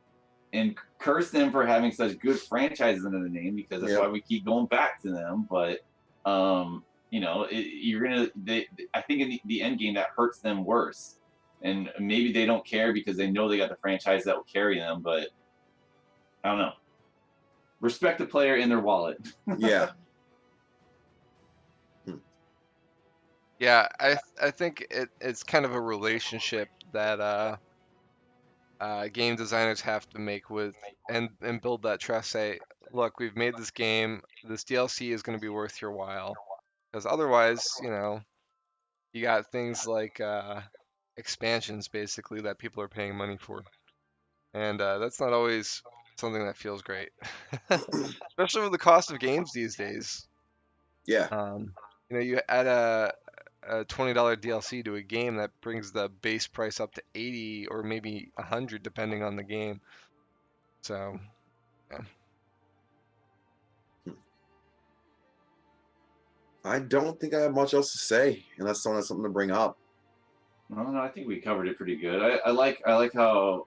Speaker 3: and curse them for having such good franchises under the name, because that's why
Speaker 2: Yep.
Speaker 3: we keep going back to them. But you're gonna. I think in the end game that hurts them worse, and maybe they don't care because they know they got the franchise that will carry them. But I don't know. Respect the player in their wallet.
Speaker 2: Yeah.
Speaker 1: Yeah, I think it's kind of a relationship that game designers have to make with and build that trust. Say, look, we've made this game. This DLC is going to be worth your while, because otherwise, you got things like expansions basically that people are paying money for, and that's not always something that feels great, especially with the cost of games these days.
Speaker 2: Yeah.
Speaker 1: You add a $20 DLC to a game that brings the base price up to 80 or maybe 100 depending on the game. So, yeah.
Speaker 2: I don't think I have much else to say unless someone has something to bring up.
Speaker 3: No, I think we covered it pretty good. I like how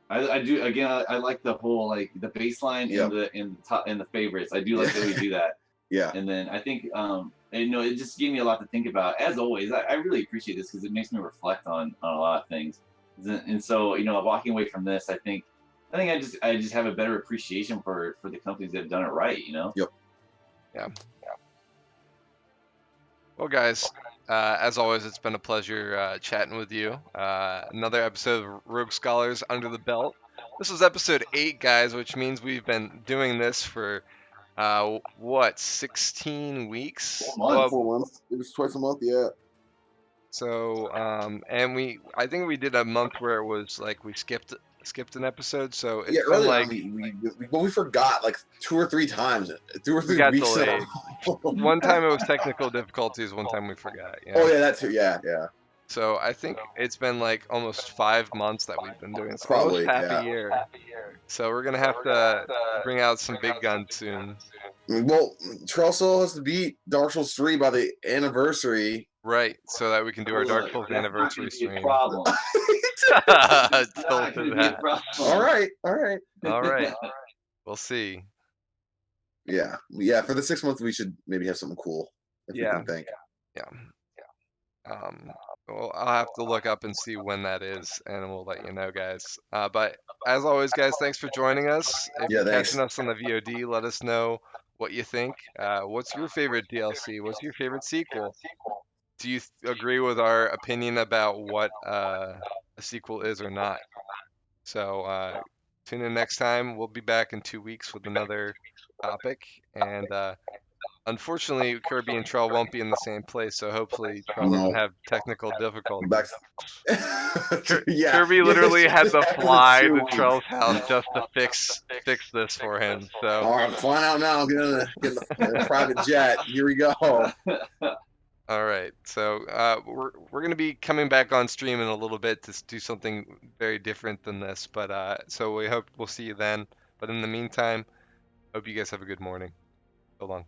Speaker 3: I do again. I like the whole, like, the baseline and
Speaker 2: Yep.
Speaker 3: the top and the favorites. I do
Speaker 2: Yeah.
Speaker 3: like that we do that.
Speaker 2: Yeah.
Speaker 3: And then I think it just gave me a lot to think about. As always, I really appreciate this because it makes me reflect on a lot of things. And so walking away from this, I think I just have a better appreciation for the companies that have done it right.
Speaker 2: Yep.
Speaker 1: Yeah. Well, guys, as always, it's been a pleasure chatting with you. Another episode of Rogue Scholars under the belt. This was episode 8, guys, which means we've been doing this for, 16 weeks?
Speaker 3: 4
Speaker 1: Well,
Speaker 3: months.
Speaker 2: 4 months. It was twice a month. Yeah.
Speaker 1: so, and I think we did a month where it was like we skipped an episode. So
Speaker 2: Yeah.
Speaker 1: it's been
Speaker 2: Early
Speaker 1: like
Speaker 2: on, we forgot like 2 or 3 times, 2 or
Speaker 1: we
Speaker 2: 3
Speaker 1: got
Speaker 2: weeks in a
Speaker 1: delayed.
Speaker 2: row.
Speaker 1: One time it was technical difficulties, one time we forgot.
Speaker 2: Oh yeah, that too. Yeah. Yeah.
Speaker 1: So I think it's been like almost 5 months that we've been doing this, almost
Speaker 2: Probably.
Speaker 1: half a
Speaker 2: Yeah.
Speaker 1: year. So we're gonna have to bring out some big guns soon.
Speaker 2: Well, Trelso has to beat Dark Souls 3 by the anniversary.
Speaker 1: Right, so that we can do our Dark Souls
Speaker 3: That's not
Speaker 1: anniversary
Speaker 3: going to be a
Speaker 1: stream.
Speaker 3: problem. It's not
Speaker 1: Tilted
Speaker 3: going to be a
Speaker 1: hat.
Speaker 3: problem.
Speaker 2: All right. All right.
Speaker 1: All right, we'll see.
Speaker 2: Yeah. Yeah. For the 6 months, we should maybe have something cool if we
Speaker 1: Yeah,
Speaker 2: can think.
Speaker 1: yeah. Well, I'll have to look up and see when that is, and we'll let you know, guys. But as always, guys, thanks for joining us. If
Speaker 2: Yeah.
Speaker 1: you're
Speaker 2: Thanks.
Speaker 1: catching us on the VOD, let us know what you think. What's your favorite DLC? What's your favorite sequel? Do you agree with our opinion about what a sequel is or not? So tune in next time. We'll be back in 2 weeks with another topic, and Unfortunately, Kirby and Trell won't be in the same place, so hopefully Trell doesn't
Speaker 2: No.
Speaker 1: have technical
Speaker 2: Back.
Speaker 1: difficulties.
Speaker 2: Yeah.
Speaker 1: Kirby
Speaker 2: Yeah.
Speaker 1: literally had to
Speaker 2: After the
Speaker 1: fly
Speaker 2: 2
Speaker 1: to
Speaker 2: weeks.
Speaker 1: Trell's house just to fix this for him. So
Speaker 2: All right, I'm flying out now. I'm getting the private jet. Here we go.
Speaker 1: all right, so we're gonna be coming back on stream in a little bit to do something very different than this, but so we hope we'll see you then. But in the meantime, hope you guys have a good morning. So long.